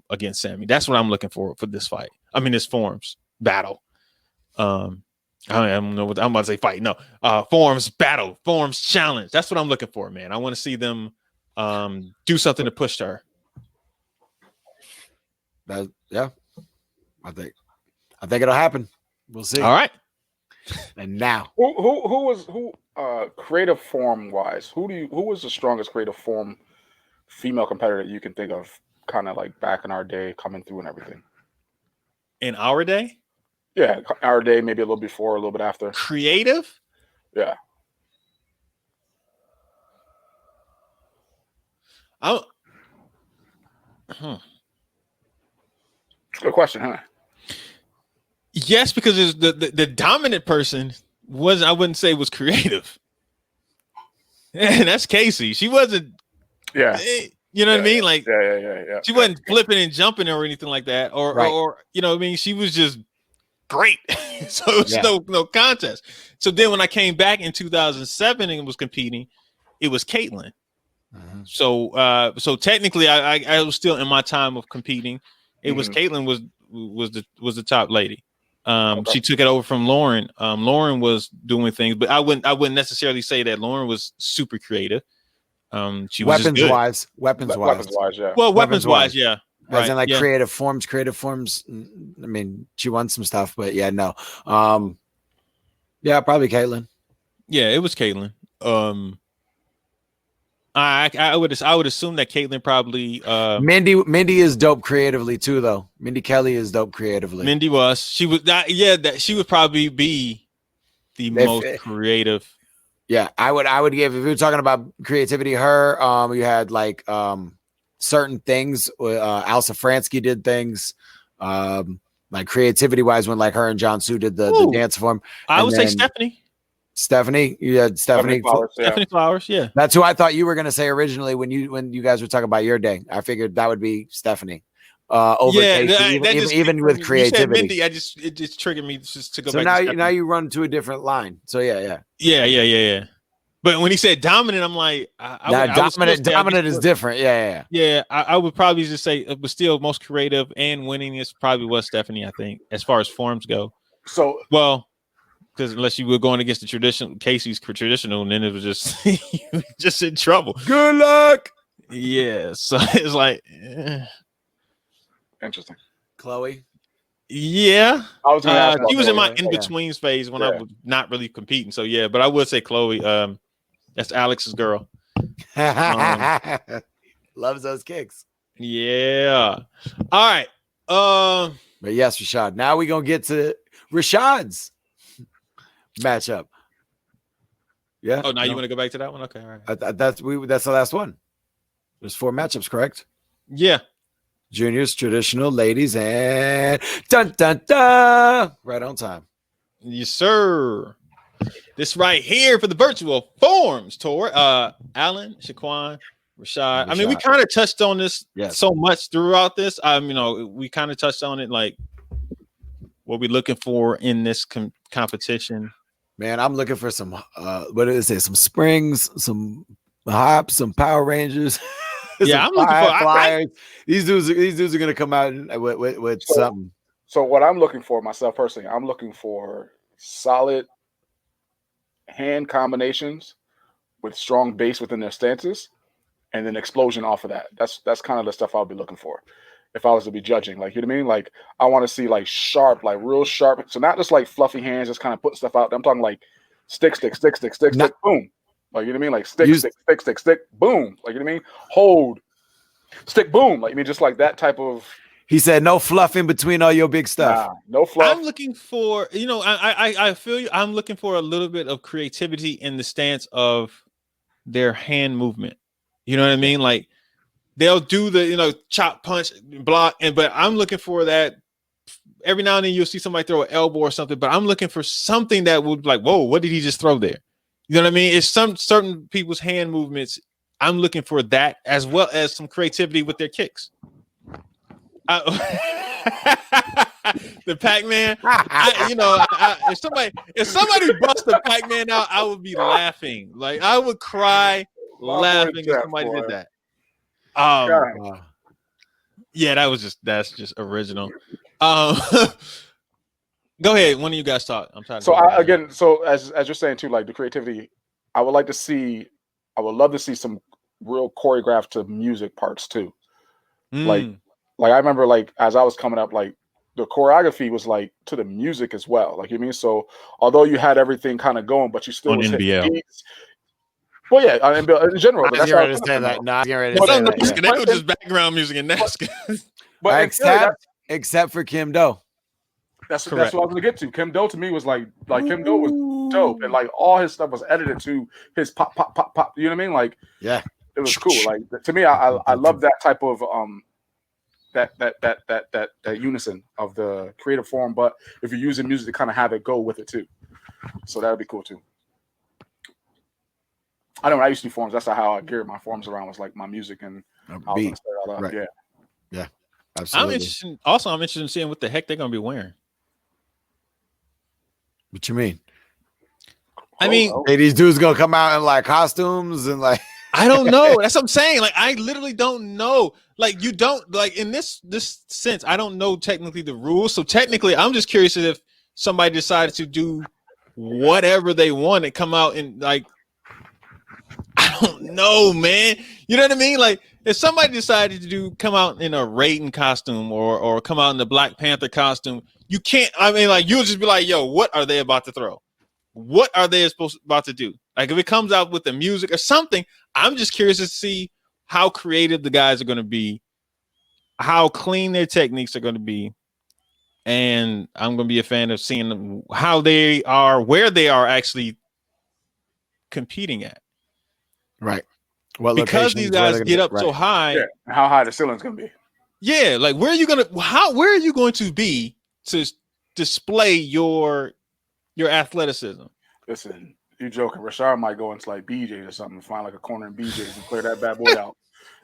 against Sammy. That's what I'm looking for this fight. I mean, this forms battle. I don't know what I'm about to say. Fight, no. Forms battle, forms challenge. That's what I'm looking for, man. I want to see them do something to push her. Yeah, I think it'll happen. We'll see. All right. And now, who creative form wise? Who was the strongest creative form female competitor that you can think of? Kind of like back in our day, coming through and everything. In our day? Yeah, our day, maybe a little before, a little bit after. Creative? Yeah. Good question, huh? Yes, because the dominant person I wouldn't say was creative. And that's Casey. She wasn't. Yeah. You know what I mean? Like, yeah. She wasn't flipping and jumping or anything like that, or you know what I mean? She was just great. So it's no contest. So then when I came back in 2007 and was competing, it was Caitlin. Mm-hmm. So technically I was still in my time of competing. It was Caitlin was the top lady. She took it over from Lauren. Lauren was doing things, but I wouldn't necessarily say that Lauren was super creative. She was weapons wise, yeah. Well, weapons wise, yeah. As in creative forms. I mean, she won some stuff, but yeah, no. Yeah, probably Caitlin. Yeah, it was Caitlin. I would assume that Caitlin probably Mindy is dope creatively too, though. Mindy Kelly is dope creatively. Mindy was. She was that she would probably be the most creative Yeah, I would give, if we were talking about creativity, her. You had like certain things. Al Safransky did things. Like creativity wise, when like her and John Sue did the dance form. I would say Stephanie. Stephanie, you had Stephanie Flowers, Stephanie Flowers, yeah. That's who I thought you were going to say originally when you guys were talking about your day. I figured that would be Stephanie. Over Casey, even with creativity. You said Mindy, it just triggered me just to go so back. Now you run to a different line. So yeah. But when he said dominant, I'm like, dominant is different. Yeah. I would probably just say it was still most creative and winningest probably was Stephanie. I think as far as forms go. So because unless you were going against the traditional Casey's traditional, and then it was just just in trouble. Good luck. Yeah, so it's like interesting. Chloe. Yeah, I was gonna ask she was in my in-betweens phase when I was not really competing. So yeah, but I would say Chloe. That's Alex's girl. Loves those kicks. Yeah. All right. But yes, Rashad. Now we're gonna get to Rashad's matchup. Yeah. Oh, now you want to go back to that one? Okay. All right. That's the last one. There's 4 matchups, correct? Yeah. Juniors, traditional, ladies, and dun dun dun. Right on time. Yes, sir. This right here for the virtual forms tour. Alan, Shaquan, Rashad. I mean, we kind of touched on this so much throughout this. We kind of touched on it, like what we're looking for in this competition. Man, I'm looking for some what did it say? Some springs, some hops, some Power Rangers. Yeah, I'm looking for flyers. These dudes are gonna come out with something. So what I'm looking for myself personally, I'm looking for solid hand combinations with strong base within their stances, and then explosion off of that. That's kind of the stuff I'll be looking for if I was to be judging. Like, you know what I mean? Like, I want to see like sharp, like real sharp. So not just like fluffy hands, just kind of putting stuff out. I'm talking like stick, boom. Like, you know what I mean? Like stick, boom. Like, you know what I mean? Hold, stick, boom. Like, you mean just like that type of. He said no fluff in between all your big stuff. Nah, no fluff. I'm looking for, I feel you. I'm looking for a little bit of creativity in the stance of their hand movement. You know what I mean? Like they'll do the, chop, punch, block, but I'm looking for that. Every now and then you'll see somebody throw an elbow or something, but I'm looking for something that would be like, whoa, what did he just throw there? You know what I mean? It's some certain people's hand movements. I'm looking for that as well as some creativity with their kicks. The Pac-Man. If somebody busts the Pac-Man out, I would be laughing. Like I would cry laughing if somebody did that. Yeah, that's just original. Go ahead. One of you guys talk. I'm trying. So as you're saying too, like the creativity, I would love to see some real choreographed to music parts too. Like I remember, like as I was coming up, like the choreography was like to the music as well. Like, you know what I mean? So although you had everything kind of going, but you still was hitting beats. Well, yeah, in general. But that's how I understand that. They do just background music in NASCAR. But except for Kim Do. That's what I was going to get to. Kim Do to me was like Kim Do was dope, and like all his stuff was edited to his pop, pop, pop, pop. You know what I mean? Like, yeah, it was cool. Like to me, I love that type of that unison of the creative form. But if you're using music to kind of have it go with it too, so that would be cool too. I know when I used to do forms, that's how I geared my forms around, was like my music and beat. Right. Yeah, I'm absolutely. interested in seeing what the heck they're gonna be wearing. What you mean? I mean, hey, these dudes gonna come out in like costumes and like I don't know. That's what I'm saying. Like, I literally don't know. Like, you don't like in this sense. I don't know technically the rules. So technically, I'm just curious if somebody decided to do whatever they want and come out and like. I don't know, man. You know what I mean? Like, if somebody decided to come out in a Raiden costume or come out in the Black Panther costume, you can't. I mean, like, you'll just be like, "Yo, what are they about to throw? What are they about to do?" Like, if it comes out with the music or something, I'm just curious to see how creative the guys are going to be, how clean their techniques are going to be, and I'm going to be a fan of seeing how they are, where they are actually competing at? Right. What Because these guys get up so right. high. Yeah. How high the ceiling's gonna be? Yeah, like where are you going to be to display your athleticism? Listen, you joking? Rashard might go into like BJ's or something, and find like a corner in BJ's and clear that bad boy out,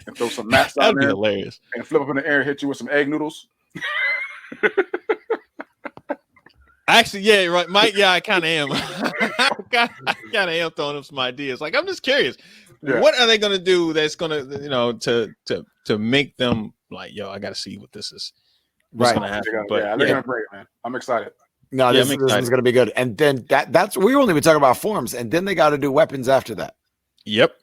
and throw some mats down That'd be there, hilarious. and flip up in the air, and hit you with some egg noodles. Actually, yeah, right, Mike. Yeah, I kind of am. I kind of am throwing up some ideas. Like, I'm just curious, what are they going to do that's going to, to make them like, yo, I got to see what this is. What's going to happen? They're going to break, man. I'm excited. No, this is going to be good. And then that's we only been talking about forms, and then they got to do weapons after that. Yep.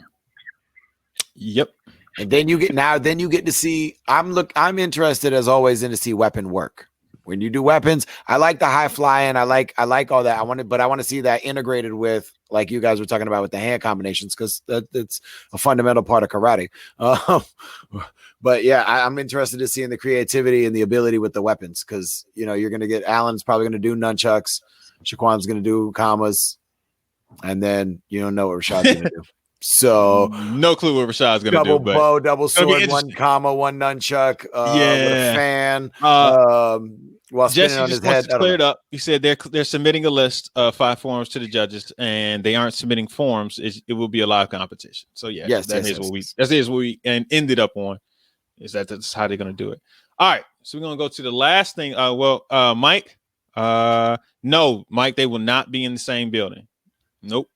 And then you get to see. I'm interested as always in to see weapon work. When you do weapons, I like the high flying. I like all that. I want to see that integrated with, like you guys were talking about, with the hand combinations, because that's a fundamental part of karate. But yeah, I'm interested in seeing the creativity and the ability with the weapons, because you're going to get Alan's probably going to do nunchucks, Shaquan's going to do commas, and then you don't know what Rashad's going to do. So no clue what Rashad's going to do. Double bow, double sword, one comma, one nunchuck, with a fan. While Jesse on just his wants head. to clear it up. He said they're submitting a list of 5 forms to the judges, and they aren't submitting forms. It will be a live competition. So that is what we ended up on. Is that's how they're going to do it. All right, so we're going to go to the last thing. Mike. No, Mike. They will not be in the same building. Nope.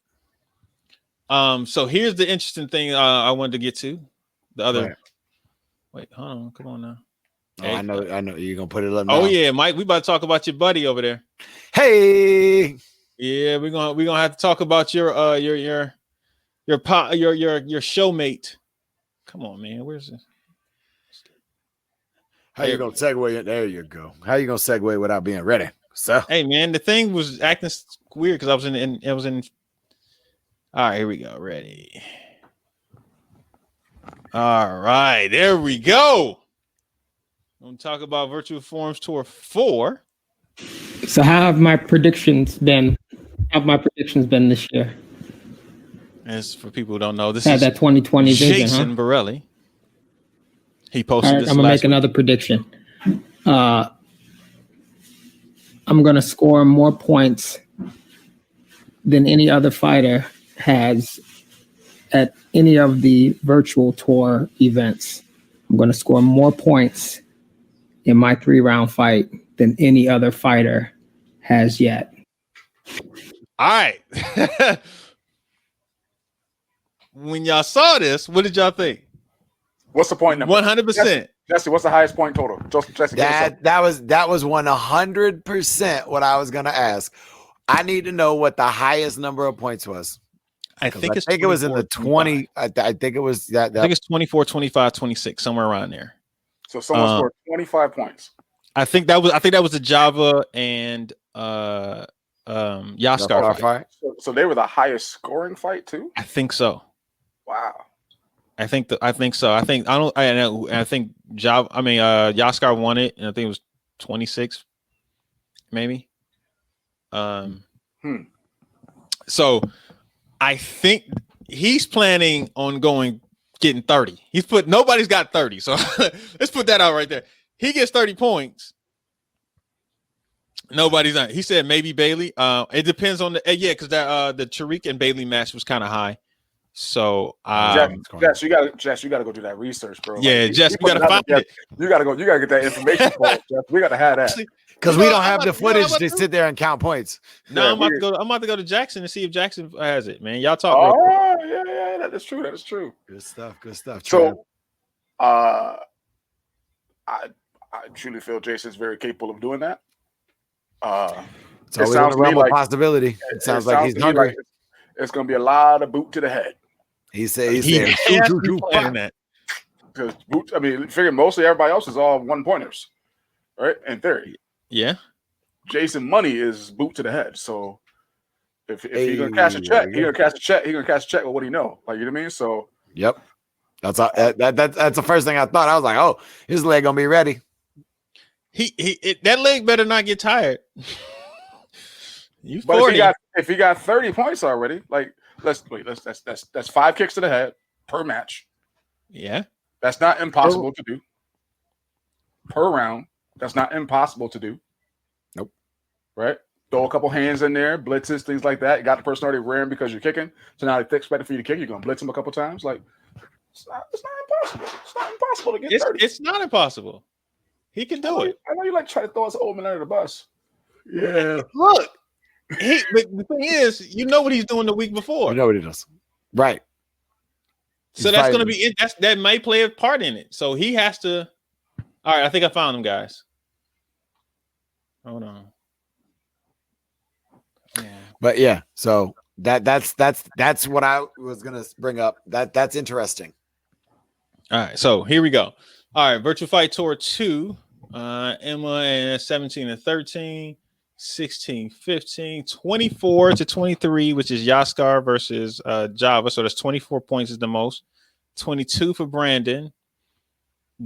So here's the interesting thing I wanted to get to. The other. Right. Wait, hold on. Come on now. Oh, I know you're gonna put it up now. Oh yeah, Mike, we about to talk about your buddy over there. Hey, yeah, we're gonna have to talk about your showmate. Come on, man, where's this? How you gonna segue? There you go. How you gonna segue without being ready? So hey, man, the thing was acting weird because I was in. All right, here we go. Ready. All right, there we go. I'm going to talk about Virtual Forums Tour 4. So how have my predictions been? This year? As for people who don't know, this is that 2020 vision, Jason Bourelly. He posted this. I'm going to make another prediction. I'm going to score more points than any other fighter has at any of the virtual tour events. I'm going to score more points in my 3-round fight than any other fighter has yet. All right. When y'all saw this, what did y'all think? What's the point number? 100%. Jesse, what's the highest point total? Jesse, that was 100% what I was gonna ask. I need to know what the highest number of points was. I think it was in the 20. I think it was that. I think it's 24, 25, 26, somewhere around there. So someone scored 25 points. I think that was the Java and Yaskar fight. So they were the highest scoring fight too? I think so. Wow. I think so. I think Java. I mean, Yaskar won it, and I think it was 26, maybe. So I think he's planning on getting 30. Nobody's got 30. So let's put that out right there. He gets 30 points. Nobody's not. He said maybe Bailey. It depends on because the Tariq and Bailey match was kind of high. So Jess, you gotta go do that research, bro. Yeah, Jess, you gotta find it. You gotta get that information for us, Jess. We gotta have that. Because we don't have the footage to sit there and count points. No, I'm about to go to Jackson and see if Jackson has it, man. Y'all talk. Oh, yeah, that is true. That is true. Good stuff. So, I truly feel Jason's very capable of doing that. It's always a realm of possibility. It sounds like he's hungry. Like it's going to be a lot of boot to the head. He said, that. Because figure mostly everybody else is all 1-pointers, right? In theory. Yeah. Jason Money is boot to the head. So if he's gonna cash a check, he's gonna cash a check. He's gonna cash a check with what he know. Like, you know what I mean? So yep. That's the first thing I thought. I was like, oh, his leg gonna be ready. That leg better not get tired. You But 40. if he got 30 points already, like that's 5 kicks to the head per match. Yeah. That's not impossible to do. Per round. That's not impossible to do. Nope. Right? Throw a couple hands in there, blitzes, things like that. You got the person already rearing because you're kicking. So now they expect for you to kick. You're going to blitz them a couple times. Like, it's not impossible. It's not impossible to get 30. It's not impossible. He can do it. I know you like try to throw us old man under the bus. Yeah. Look, but the thing is, you know what he's doing the week before. You know what he does. Right. So that's going to be it. That might play a part in it. So he has to. All right, I think I found him, guys. Hold on. Yeah. But yeah, so that's what I was gonna bring up. That's interesting. All right, so here we go. All right, Virtual Fight Tour 2. Emma and 17-13, 16-15, 24-23, which is Yaskar versus Java. So that's 24 points is the most. 22 for Brandon.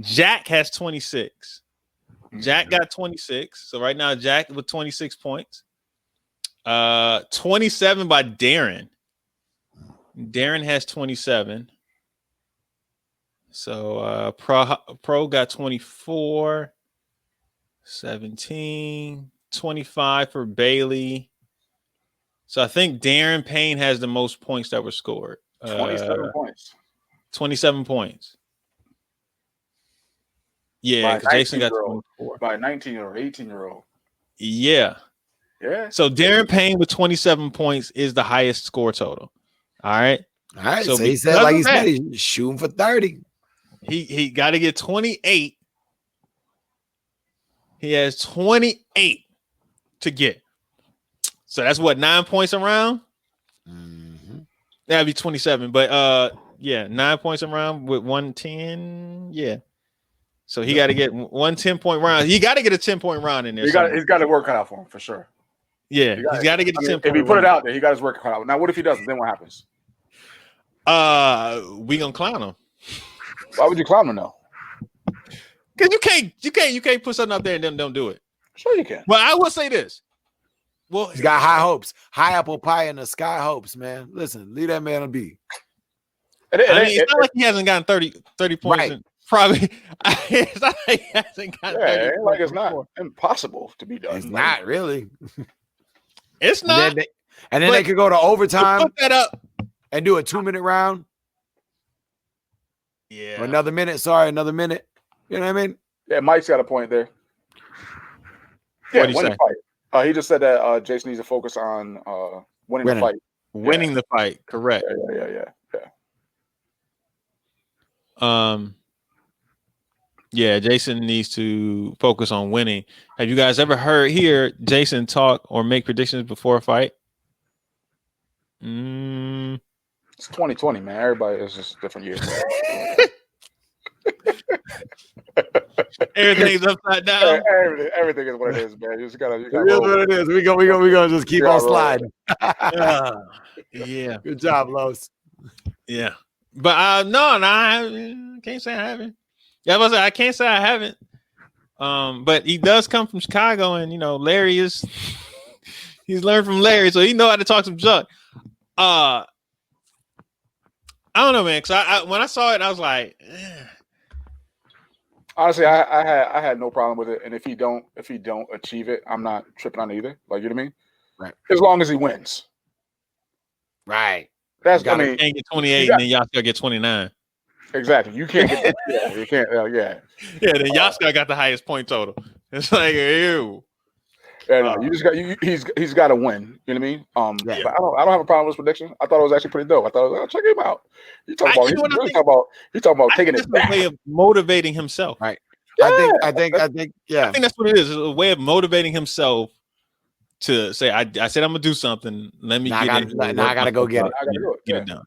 Jack has 26. Jack got 26. So right now, Jack with 26 points. 27 by Darren. Darren has 27. So Pro got 24. 17. 25 for Bailey. So I think Darren Payne has the most points that were scored. 27 points. 27 points. Yeah, because Jason got 24. By a 19-year-old, 18-year-old. Yeah. Yeah. So Darren Payne with 27 points is the highest score total. All right. All right. So he said, like he said, he's shooting for 30. He got to get 28. He has 28 to get. So that's what, 9 points around? Mm-hmm. That'd be 27. But yeah, 9 points around with 110. Yeah. So he got to get 1 10-point round. He got to get a 10-point round in there. He's got to work cut out for him for sure. Yeah, he's got to get a 10-point. If he put it out there, he got his work cut out. Now, what if he doesn't? Then what happens? We gonna clown him. Why would you clown him though? Because you can't put something out there and then don't do it. Sure you can. Well, I will say this. Well, he's got high hopes, high apple pie in the sky hopes, man. Listen, leave that man be. It's not like he hasn't gotten 30 points. Right. Probably. It's not like he hasn't gotten 30 points. Like it's not impossible to be done. It's not really. It's not. And then they could go to overtime. Put that up and do a 2-minute round. Yeah. Or another minute. Sorry, another minute. You know what I mean? Yeah, Mike's got a point there. Yeah, what did he say? Fight. He just said that Jason needs to focus on winning the fight. Winning the fight, correct. Yeah. Yeah, Jason needs to focus on winning. Have you guys ever hear Jason talk or make predictions before a fight? It's 2020, man. Everybody is just different years. Everything's upside down. Everything is what it is, man. You just gotta. It is what it is. We gonna just keep on sliding. Yeah. Good job, Los. Yeah, but no, I can't say I haven't. Yeah, I can't say I haven't. But he does come from Chicago, and Larry he's learned from Larry, so he know how to talk some junk. I don't know, man. Cause when I saw it, I was like, honestly, I had no problem with it, and if he don't achieve it, I'm not tripping on it either. Like, you know what I mean? Right. As long as he wins. Right. That's you can't get 28, and then Yaskar get 29. Exactly. You can't get. You can't. Yeah. Yeah. Then Yaskar got the highest point total. It's like, ew. Yeah, no, you just got he's got to win. You know what I mean? But I don't have a problem with his prediction. I thought it was actually pretty dope. I thought, check him out. He's talking about taking it back. A way of motivating himself. Right. Yeah. I think. Yeah. I think that's what it is. It's a way of motivating himself to say, I said I'm gonna do something. Let me get it. Now I gotta go get it. I gotta do it. Get it done.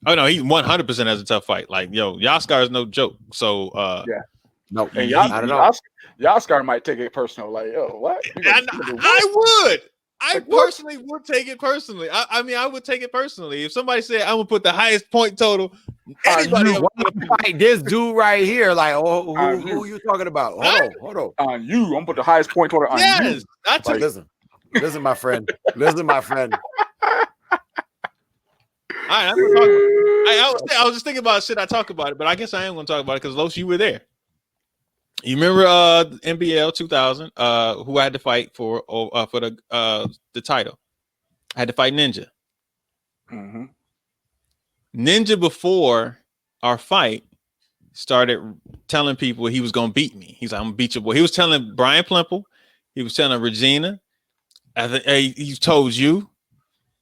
Oh no, he 100% has a tough fight. Like, Yaskar is no joke. So no, and I don't know. Yaskar might take it personal. Like, what? I personally would take it personally. I mean, I would take it personally. If somebody said I'm gonna put the highest point total, anybody fight this dude right here. Like, who are you talking about? Hold on. On you, I'm gonna put the highest point total on you. I took listen. Listen, my friend. Listen, my friend. All right, I'm gonna talk about, I was just thinking about shit. I talk about it, but I guess I am going to talk about it because Los, you were there. You remember NBL 2000? Who I had to fight for the title? I had to fight Ninja. Mm-hmm. Ninja before our fight started telling people he was going to beat me. He's like, I'm going to beat your boy. He was telling Brian Plimple. He was telling Regina. He told you.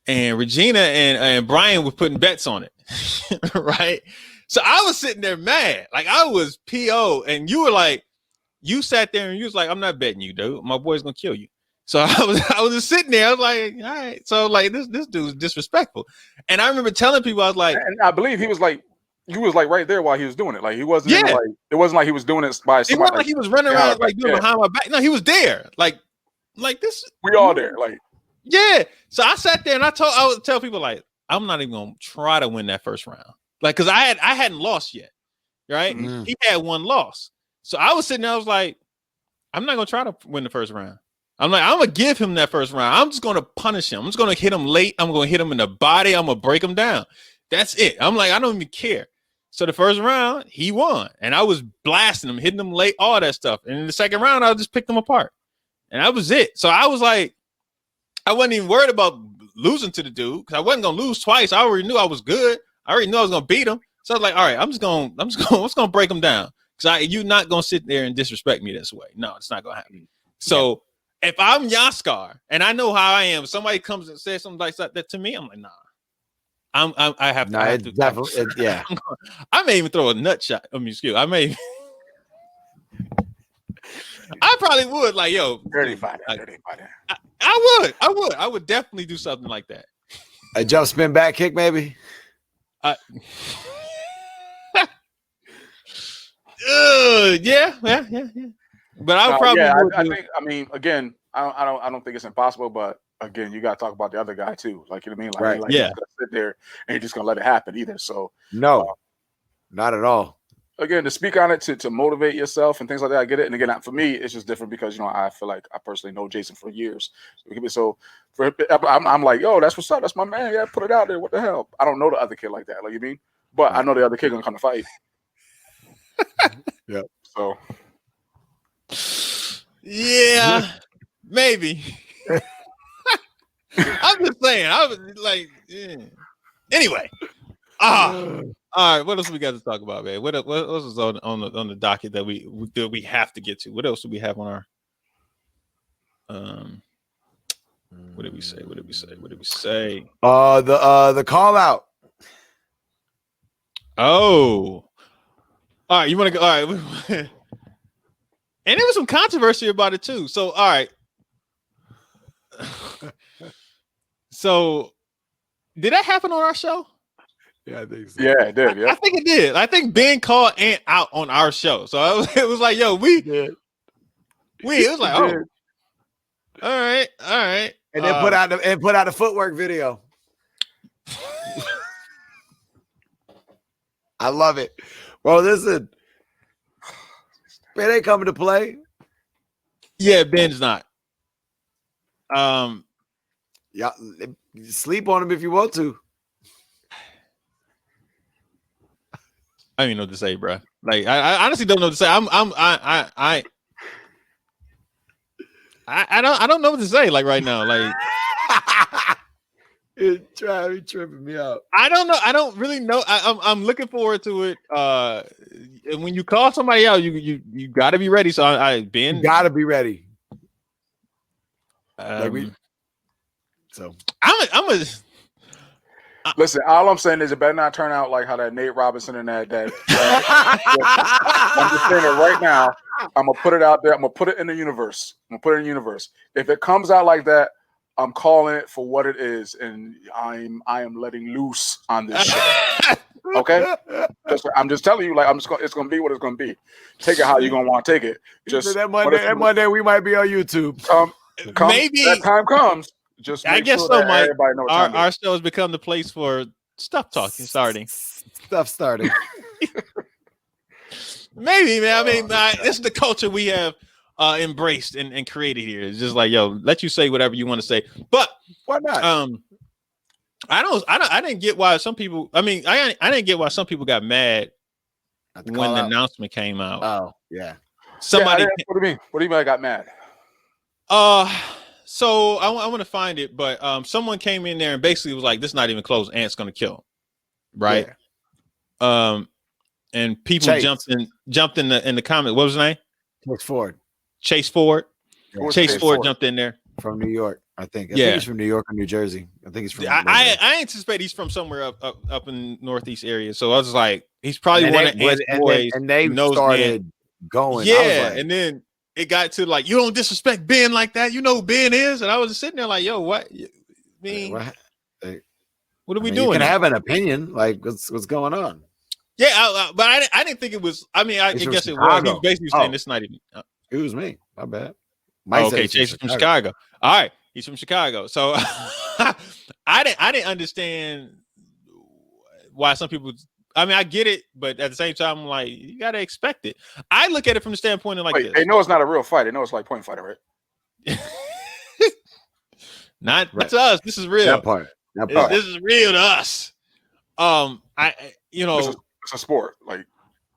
And Regina and Brian were putting bets on it. Right? So I was sitting there mad. Like I was PO. And you were like, you sat there and you was like, I'm not betting you, dude. My boy's going to kill you. So I was just sitting there. I was like, all right. So like this dude's disrespectful. And I remember telling people, I was like, and I believe he was like right there while he was doing it. Like he wasn't Yeah. like it wasn't like he was doing it by it somebody. wasn't like he was running around like doing behind my back. No, he was there. Like this. We all there. Like Yeah. So I sat there and I would tell people like, I'm not even gonna try to win that first round. Like, cause I hadn't lost yet. Right. Mm. He had one loss. So I was sitting there, I was like, I'm not gonna try to win the first round. I'm like, I'm gonna give him that first round. I'm just gonna punish him. I'm just gonna hit him late. I'm gonna hit him in the body. I'm gonna break him down. That's it. I'm like, I don't even care. So the first round, he won. And I was blasting him, hitting him late, all that stuff. And in the second round, I just picked him apart. And that was it. So I was like, I wasn't even worried about losing to the dude because I wasn't gonna lose twice. I already knew I was good. I already knew I was gonna beat him. So I was like, all right, I'm just gonna break him down. Because you're not gonna sit there and disrespect me this way. No, it's not gonna happen. So if I'm Yaskar and I know how I am, somebody comes and says something like that to me, I'm like, nah. I have to definitely, yeah. I may even throw a nut shot. I mean, I may. I probably would like, yo, dirty fighter. I would definitely do something like that. A jump spin back kick, maybe. Yeah. But I probably would. I think. I mean, again, I don't think it's impossible, but again, you got to talk about the other guy too. Like, you know what I mean? Like, right. Like, yeah. Sit there and you're just gonna let it happen either. So no, not at all. Again, to speak on it, to motivate yourself and things like that, I get it. And again, for me, it's just different because I feel like I personally know Jason for years. So for I'm like, yo, that's what's up. That's my man. Yeah, put it out there. What the hell? I don't know the other kid like that. Like, you mean? But I know the other kid gonna come to fight. Yeah. So. Yeah, maybe. I'm just saying. I was like, yeah. Anyway. All right. What else we got to talk about, man? What else is on the docket that we have to get to? What else do we have on our? What did we say? What did we say? The call out. Oh. All right. You want to go? All right. And there was some controversy about it too. So, all right. So, did that happen on our show? Yeah, I think so. Yeah, it did. Yeah, I think it did. I think Ben called Ant out on our show. So it was like, yo, it was like, oh, all right. And then put out the footwork video. I love it. Well, listen, Ben ain't coming to play. Yeah, Ben's not. Yeah, sleep on him if you want to. I don't even know what to say, bro. Like, I honestly don't know what to say. I don't know what to say. Like right now, like It's tripping me out. I don't know. I don't really know. I'm looking forward to it. And when you call somebody out, you got to be ready. So Ben, You gotta be ready. So listen, all I'm saying is it better not turn out like how that Nate Robinson and that I'm just saying it right now. I'm gonna put it out there. I'm gonna put it in the universe. If it comes out like that, I'm calling it for what it is, and I am letting loose on this shit. Okay? I'm just telling you, like it's gonna be what it's gonna be. Take it how you're gonna want to take it. Just that Monday we might be on YouTube. Maybe that time comes. Just I guess sure so, Mike. Our show has become the place for stuff talking starting. Maybe, man. I mean, this is the culture we have embraced and created here. It's just like, yo, let you say whatever you want to say. But Why not? I didn't get why some people. I mean, I didn't get why some people got mad when the announcement came out. Oh, yeah. Somebody. What do you mean? What do you mean I got mad? So I want to find it, but someone came in there and basically was like, "This is not even close. Ant's gonna kill him," right? Yeah. And people jumped in the comment. What was his name? Chase Ford. Yeah. Chase Ford jumped in there from New York, I think. I think he's from New York or New Jersey. I think he's from. I anticipate he's from somewhere up in northeast area. So I was like, he's probably one of Ant's boys. And they started going. Yeah, and then it got to like, you don't disrespect Ben like that. You know who Ben is, and I was sitting there like, yo, what? I mean, what are we doing? You can have an opinion, like what's going on. Yeah, but I didn't think it was. I mean, I guess it was. He was basically saying it's not even. It was me. My bad. Okay, Chase is from Chicago. All right, he's from Chicago. So I didn't understand why some people. I mean, I get it, but at the same time, I'm like, you gotta expect it. I look at it from the standpoint of like this. They know it's not a real fight. They know it's like point fighter, right? Not to us. This is real. That part. This is real to us. It's a sport. Like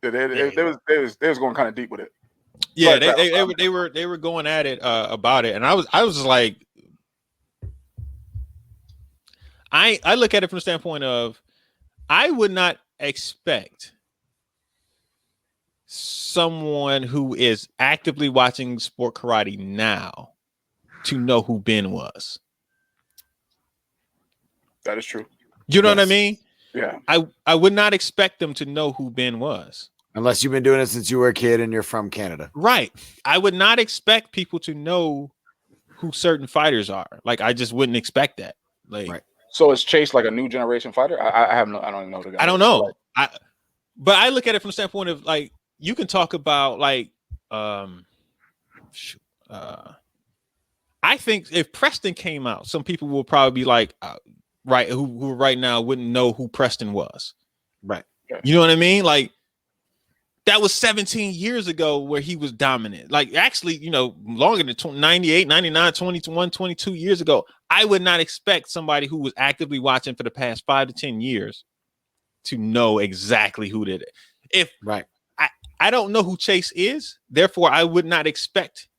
they was going kind of deep with it. Yeah, they were going at it about it, and I was like, I look at it from the standpoint of, I would not expect someone who is actively watching sport karate now to know who Ben was. That is true. You know what I mean? Yeah. I would not expect them to know who Ben was. Unless you've been doing it since you were a kid and you're from Canada. Right. I would not expect people to know who certain fighters are. Like, I just wouldn't expect that. Like, right. So is Chase like a new generation fighter? I don't even know the guy. I don't know. But I look at it from the standpoint of like, you can talk about like, I think if Preston came out, some people will probably be like, right, who right now wouldn't know who Preston was. Right. You know what I mean? Like, that was 17 years ago where he was dominant. Like, actually, longer than 98, 99, 21, 22 years ago. I would not expect somebody who was actively watching for the past 5 to 10 years to know exactly who did it. I don't know who Chase is, therefore I would not expect,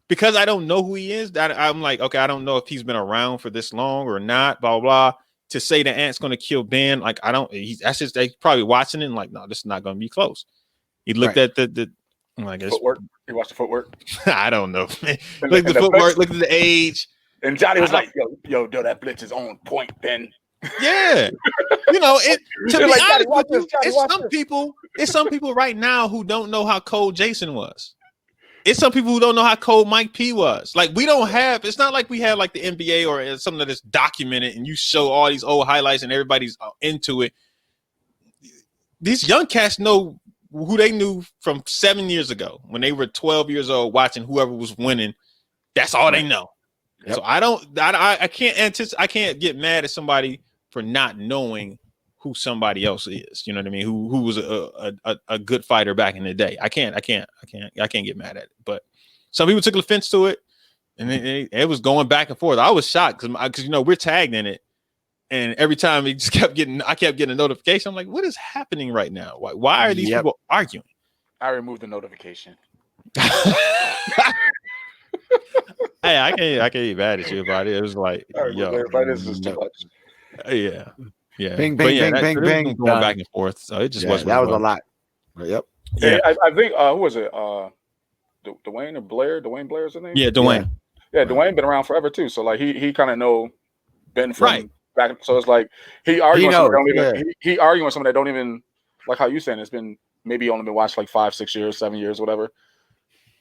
because I don't know who he is, that I'm like, okay, I don't know if he's been around for this long or not, blah, blah, to say that Ant's going to kill Ben. Like, that's just, they probably watching it and like, no, this is not going to be close. He looked at the I guess footwork. He watched the footwork. I don't know. Look at the footwork, look at the age. And Johnny was like, yo, that blitz is on point, Ben. Yeah. To be honest with you, it's some people right now who don't know how cold Jason was. It's some people who don't know how cold Mike P was. Like, we don't have, it's not like we have like the NBA or something that is documented and you show all these old highlights and everybody's into it. These young cats know who they knew from 7 years ago when they were 12 years old watching whoever was winning. That's all they know. Yep. So I can't get mad at somebody for not knowing who somebody else is. You know what I mean? Who was a good fighter back in the day. I can't get mad at it. But some people took offense to it, and it was going back and forth. I was shocked because we're tagged in it. And every time I kept getting a notification. I'm like, what is happening right now? Why are these people arguing? I removed the notification. Hey, I can't get mad at you about it. It was like, this is too much. Yeah. Bing, bing, bing, going back and forth. So it just wasn't. That was a lot. Yep. Yeah. I think who was it? Dwayne or Blair? Dwayne Blair is his name? Yeah, Dwayne. Yeah, Dwayne been around forever too. So like he kind of know Ben from back. So it's like he arguing with someone that don't even, like how you saying it's been maybe only been watched like 5, 6 years, 7 years, whatever.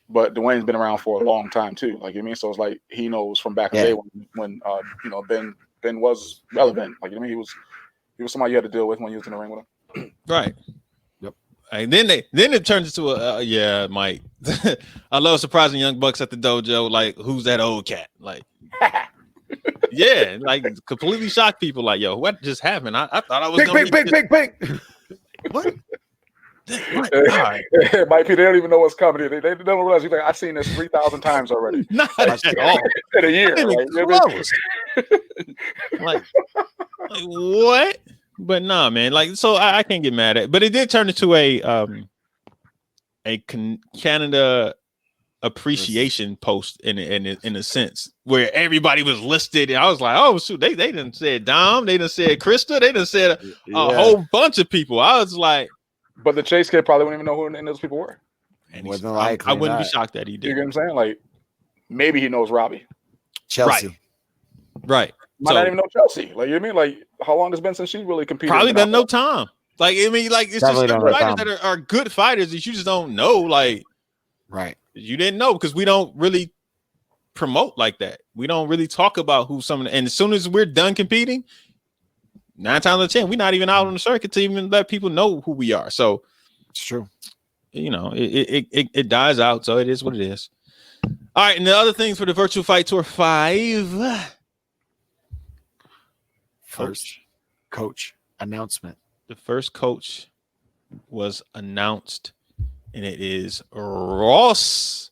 But Dwayne's been around for a long time too. Like, you know what I mean? So it's like he knows from back in the day when Ben was relevant. Like, you know what I mean? He was somebody you had to deal with when you was in the ring with him. Right. Yep. And then it turns into Mike. I love surprising young bucks at the dojo. Like, who's that old cat? Like, yeah, like completely shocked people. Like, yo, what just happened? I thought I was big. What? right. Might be they don't even know what's coming. They don't realize. He's like, I've seen this 3,000 times already. Not at all. In a year, Not even right? You know what I mean? close. like what? But nah, man. Like, so I can't get mad at it. But it did turn into a Canada appreciation post in a sense where everybody was listed, and I was like, oh shoot, they done said Dom, they done said Krista, they done said a whole bunch of people. I was like, but the Chase kid probably wouldn't even know who any of those people were. and Wasn't I likely wouldn't be not. shocked that he did. You get what I'm saying? Like maybe he knows Robbie. Chelsea. Right. Might not even know Chelsea. Like, you know what I mean? Like, how long has it been since she really competed? Probably doesn't know Tom. Like, I mean, like, it's Definitely just don't know fighters Tom. that are good fighters that you just don't know. Like, Right. you didn't know because we don't really promote like that. We don't really talk about who some, and as soon as we're done competing, 9 times out of 10, we're not even out on the circuit to even let people know who we are. So It's true. you know, it dies out. So it is what it is. All right, and the other things for the Virtual Fight Tour 5. First coach announcement. The first coach was announced, and it is Ross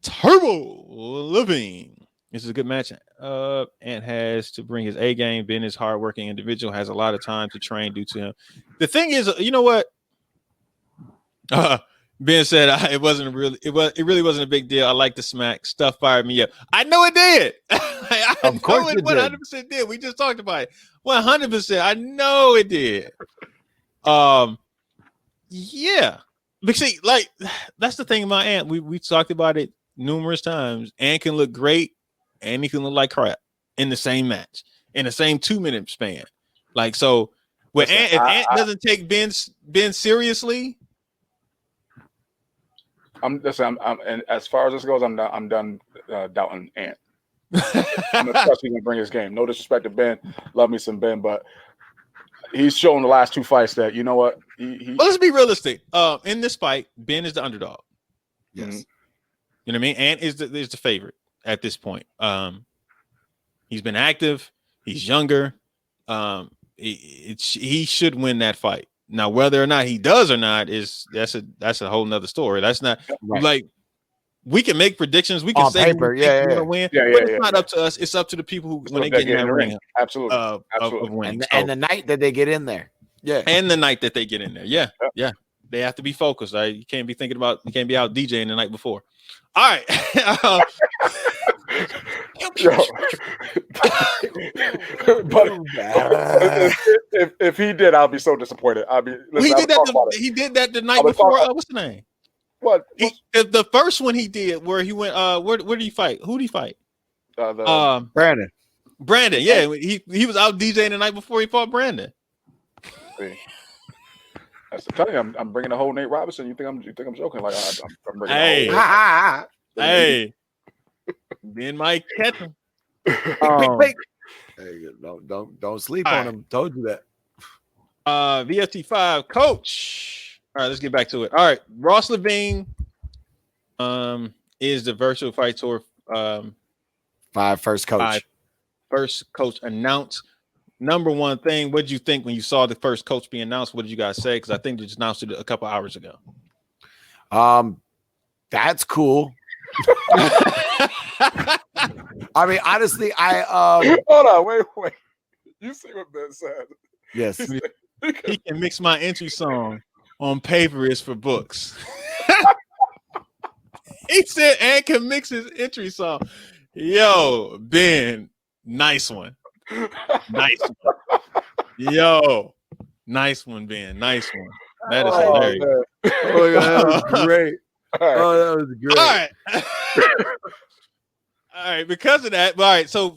Turbo Living. This is a good match. Ant has to bring his A game. Ben is hardworking individual, has a lot of time to train due to him. The thing is, you know what? Ben said it really wasn't a big deal. I like the smack. Stuff fired me up. I know it did. Of course it did. 100% did. We just talked about it. 100%. I know it did. Yeah. But see, like, that's the thing about Ant. We talked about it numerous times. Ant can look great and he can look like crap in the same match, in the same 2-minute span. Like, so when if Ant doesn't take Ben seriously, and as far as this goes, I'm done doubting Ant. I'm especially gonna bring his game. No disrespect to Ben, love me some Ben, but he's shown the last 2 fights that, you know what, well, let's be realistic. In this fight, Ben is the underdog. Yes. Mhm. You know what I mean? Ant is the favorite at this point. He's been active. He's younger. He should win that fight. Now, whether or not he does or not that's a whole nother story. That's not like we can make predictions. We can On say paper, who we think we're gonna win, but it's not up to us. It's up to the people who when they get in that ring. Absolutely, Of winning. And the night that they get in there. Yeah. And the night that they get in there. Yeah. They have to be focused. Right? You can't be you can't be out DJing the night before. All right. But if he did, I'll be so disappointed. He did that the night before. What's the name? What? The first one he did where he went. Where did he fight? Who did he fight? Brandon. Brandon. Yeah, he was out DJing the night before he fought Brandon. That's the thing. I'm bringing the whole Nate Robinson. You think I'm joking? Like I'm bringing. Hey, Ben might catch him. Hey, don't sleep on him. Told you that. VFT5 coach. All right, let's get back to it. All right, Ross Levine is the Virtual Fight Tour 5 first coach. First coach announced. Number one thing, what did you think when you saw the first coach being announced? What did you guys say? Because I think they just announced it a couple hours ago. That's cool. I mean, honestly, hold on, wait. You see what Ben said? Yes. He can mix my entry song. On paper is for books. He said and can mix his entry song. Yo, Ben, nice one. Nice one. Yo, nice one, Ben. Nice one. That is hilarious. Oh, that was great. That was great. All right. All right. Because of that, all right. So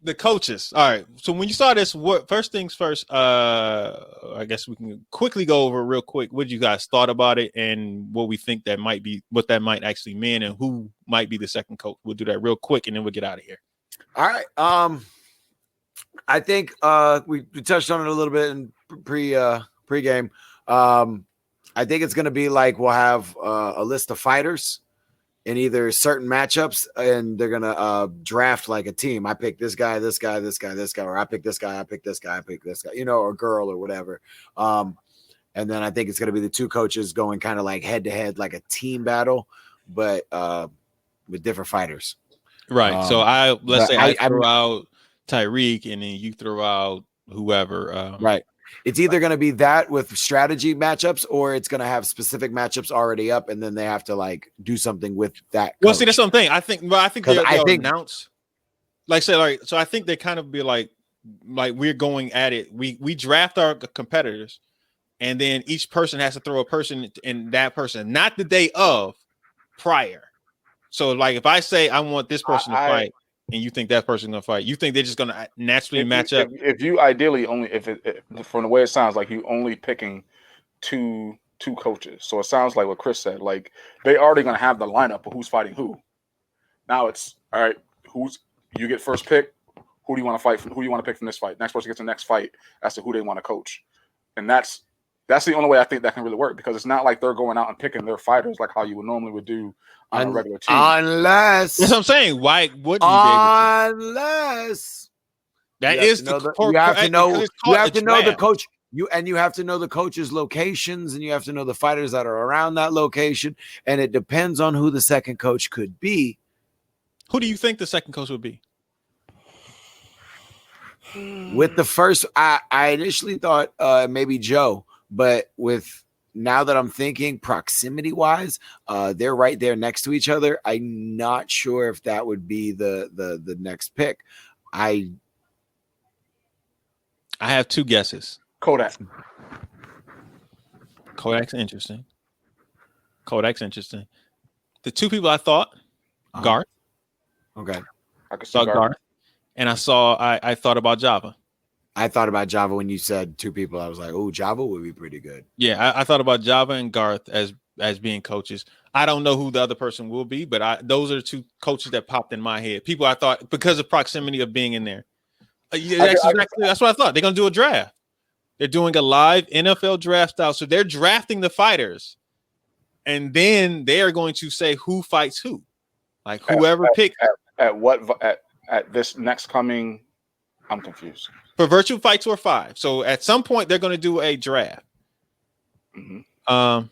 the coaches. All right. So when you saw this, first things first, I guess we can quickly go over real quick what you guys thought about it and what we think that might be, what that might actually mean, and who might be the second coach. We'll do that real quick and then we'll get out of here. All right. I think we touched on it a little bit in pregame. I think it's going to be like we'll have a list of fighters in either certain matchups, and they're going to draft like a team. I pick this guy, this guy, this guy, this guy, or I pick this guy, I pick this guy, I pick this guy, or girl or whatever. And then I think it's going to be the two coaches going kind of like head to head, like a team battle, but with different fighters. Right. So let's say I throw out Tyreek and then you throw out whoever. Right. It's either going to be that with strategy matchups, or it's going to have specific matchups already up, and then they have to like do something with that. Well, see, that's something. I think they'll announce. Like say, like so, I think they kind of be like we're going at it. We draft our competitors, and then each person has to throw a person in that person, not the day of, prior. So, like, if I say I want this person to fight, and you think that person's gonna fight, you think they're just gonna naturally match up? If you ideally only, if from the way it sounds like you only picking two coaches, so it sounds like what Chris said. Like they already gonna have the lineup of who's fighting who. Now it's all right. You get first pick. Who do you want to fight? Who do you want to pick from this fight? Next person gets the next fight as to who they want to coach, and that's the only way I think that can really work, because it's not like they're going out and picking their fighters like how you would do on a regular team. Unless that's what I'm saying. Why wouldn't you be unless that is you have to know the coach. You have to know the coach's locations, and you have to know the fighters that are around that location, and it depends on who the second coach could be. Who do you think the second coach would be? With the first, I initially thought maybe Joe, but with now that I'm thinking proximity wise, they're right there next to each other. I'm not sure if that would be the next pick. I have two guesses. Kodak's interesting. The two people I thought, Garth. Okay. I saw Garth. And I thought about Java. I thought about Java when you said two people. I was like, oh, Java would be pretty good. Yeah, I thought about Java and Garth as being coaches. I don't know who the other person will be, but those are the two coaches that popped in my head. People I thought, because of proximity of being in there. That's what I thought. They're going to do a draft. They're doing a live NFL draft style. So they're drafting the fighters. And then they are going to say who fights who. Like whoever picked. At this next coming, I'm confused. For Virtual Fight Tour 5. So at some point, they're going to do a draft. Mm-hmm.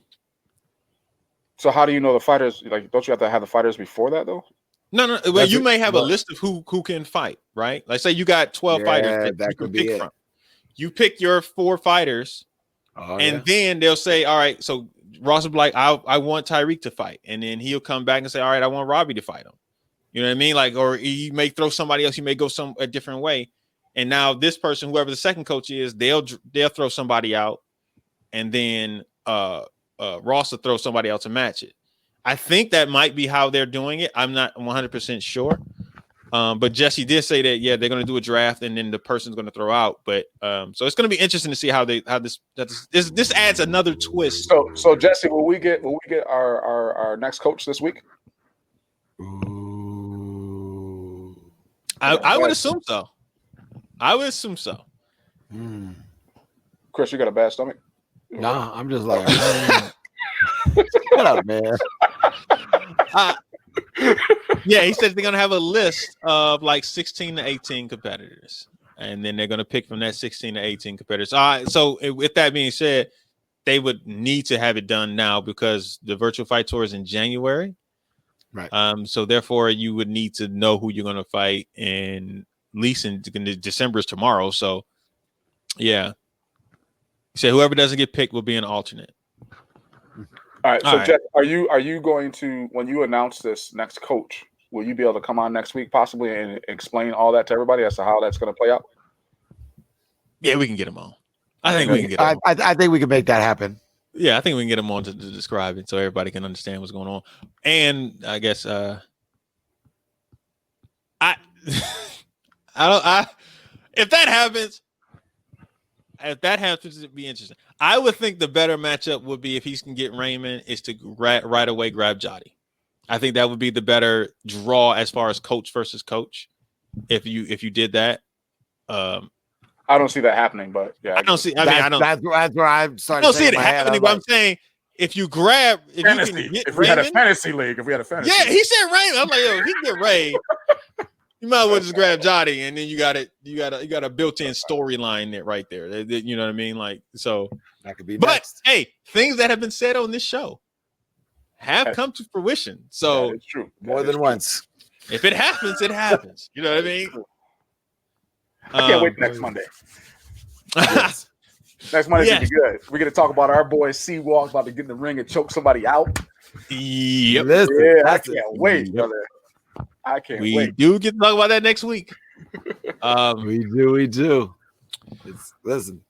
So how do you know the fighters? Like, don't you have to have the fighters before that, though? No. Well, you may have a list of who can fight, right? Like, say you got 12 fighters that you can pick from. You pick your 4 fighters, then they'll say, all right, so Ross will be like, I want Tyreek to fight. And then he'll come back and say, all right, I want Robbie to fight him. You know what I mean? Like, or you may throw somebody else. You may go a different way. And now this person, whoever the second coach is, they'll throw somebody out, and then Ross will throw somebody else to match it. I think that might be how they're doing it. I'm not 100% sure. But Jesse did say that they're going to do a draft, and then the person's going to throw out. But so it's going to be interesting to see how this adds another twist. So Jesse, will we get our next coach this week? I would assume so. Chris, you got a bad stomach? Nah, I'm just like, shut up, man. Yeah, he said they're going to have a list of like 16 to 18 competitors, and then they're going to pick from that 16 to 18 competitors. So with that being said, they would need to have it done now because the Virtual Fight Tour is in January. Right. So therefore, you would need to know who you're going to fight in at least in December is tomorrow. So, yeah. So whoever doesn't get picked will be an alternate. All right. So, Jeff, are you going to, when you announce this next coach, will you be able to come on next week possibly and explain all that to everybody as to how that's going to play out? Yeah, we can get him on. I think we can get him on. I think we can make that happen. Yeah, I think we can get him on to describe it so everybody can understand what's going on. And I guess if that happens, it'd be interesting. I would think the better matchup would be if he can get Raymond is to right away grab Jotty. I think that would be the better draw as far as coach versus coach. If you did that, I don't see that happening, but yeah, I don't see. I mean, I don't. That's where I'm starting. I don't see it happening. But I'm saying if you grab, fantasy, you can get if we Raymond, had a fantasy league, yeah, he said Raymond. I'm like, yo, he can get Ray. You might as well just grab Jotty, and then you got a built-in storyline there right there. You know what I mean? Like, so That could be but next. hey, things that have been said on this show have come to fruition. So it's true. More than once. if it happens, it happens. You know what I mean? I can't wait next Monday. Yes. Next Monday's gonna be good. We're gonna talk about our boy C-Walk about to get in the ring and choke somebody out. Yep. Listen, Yeah, I that's can't it. wait, Yep. brother. I can't We wait. do get to talk about that next week. We do. Listen,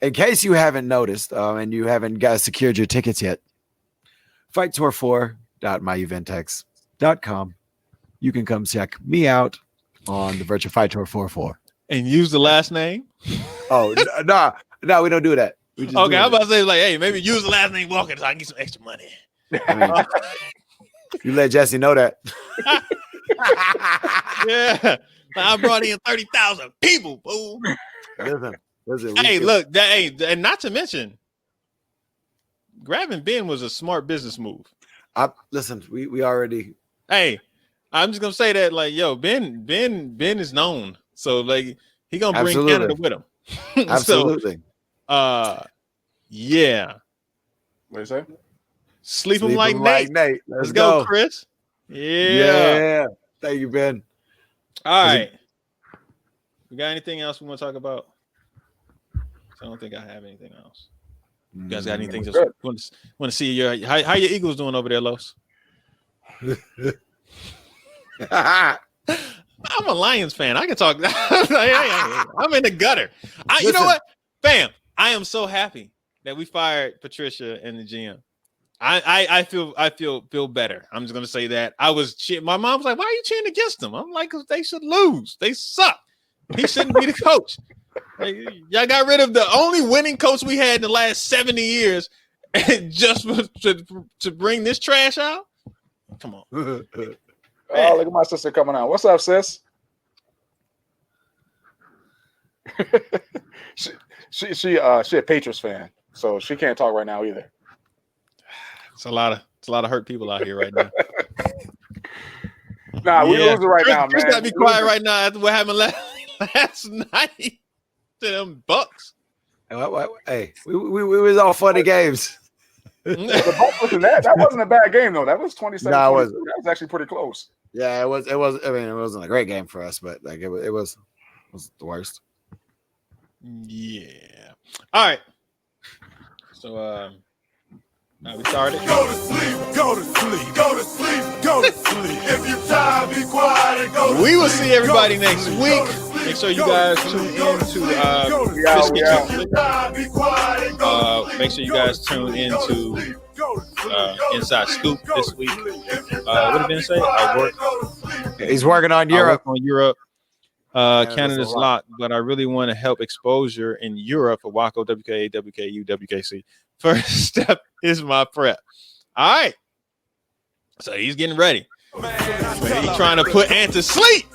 in case you haven't noticed and you haven't secured your tickets yet, fighttour4.myeventex.com. You can come check me out on the Virtual Fight Tour 44. And use the last name. Oh, no, we don't do that. We just Okay, do I'm it. about to say, like, hey, maybe use the last name Walker so I can get some extra money. I mean, you let Jesse know that. Yeah. I brought in 30,000 people, fool. Listen, Hey, look, and not to mention, grabbing Ben was a smart business move. Listen, we already. Hey, I'm just gonna say that, like, yo, Ben is known, so like he gonna bring Absolutely. Canada with him. Absolutely. So, yeah, What do you say? sleep him like Nate. Let's go, Chris. Yeah. Thank you, Ben. All right. We got anything else we want to talk about? I don't think I have anything else. You guys got anything else? Want to see how your Eagles doing over there, Los? I'm a Lions fan. I can talk. I'm in the gutter. You know what, fam? I am so happy that we fired Patricia and the GM. I feel better. I'm just gonna say that. I was cheering. My mom was like, "Why are you cheering against them?" I'm like, "Cause they should lose. They suck. He shouldn't be the coach." Y'all got rid of the only winning coach we had in the last 70 years, just to bring this trash out. Come on. Oh, look at my sister coming out. What's up, sis? she a Patriots fan, so she can't talk right now either. It's a lot of hurt people out here right now. Nah, we losing right now, man. Chris got to be quiet right now after what happened last night to them Bucks. Hey, we was all funny games. Listen, that wasn't a bad game though. That was 27. No, it wasn't. That was actually pretty close. Yeah, it was. I mean, it wasn't a great game for us, but like it was the worst. Yeah. All right. So now we started. Go to sleep, go to sleep, go to sleep, go to sleep. If you tired, be quiet and go to We will sleep. see everybody next week. Make sure you guys tune in to make sure you guys tune in to Inside Scoop this week. What did Ben say? He's working on Europe. On Europe. Canada's locked, but I really want to help exposure in Europe for WACO, WKA, WKU, WKC. First step is my prep. All right. So he's getting ready. He's trying to put Ant to sleep.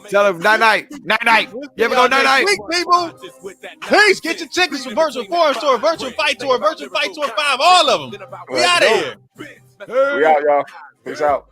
Tell him night. You ever go night? People. Please get your tickets for Virtual Forest Tour, Virtual Fight Tour, Virtual Fight Tour 5, all of them. We out of here. We out, y'all. Peace out.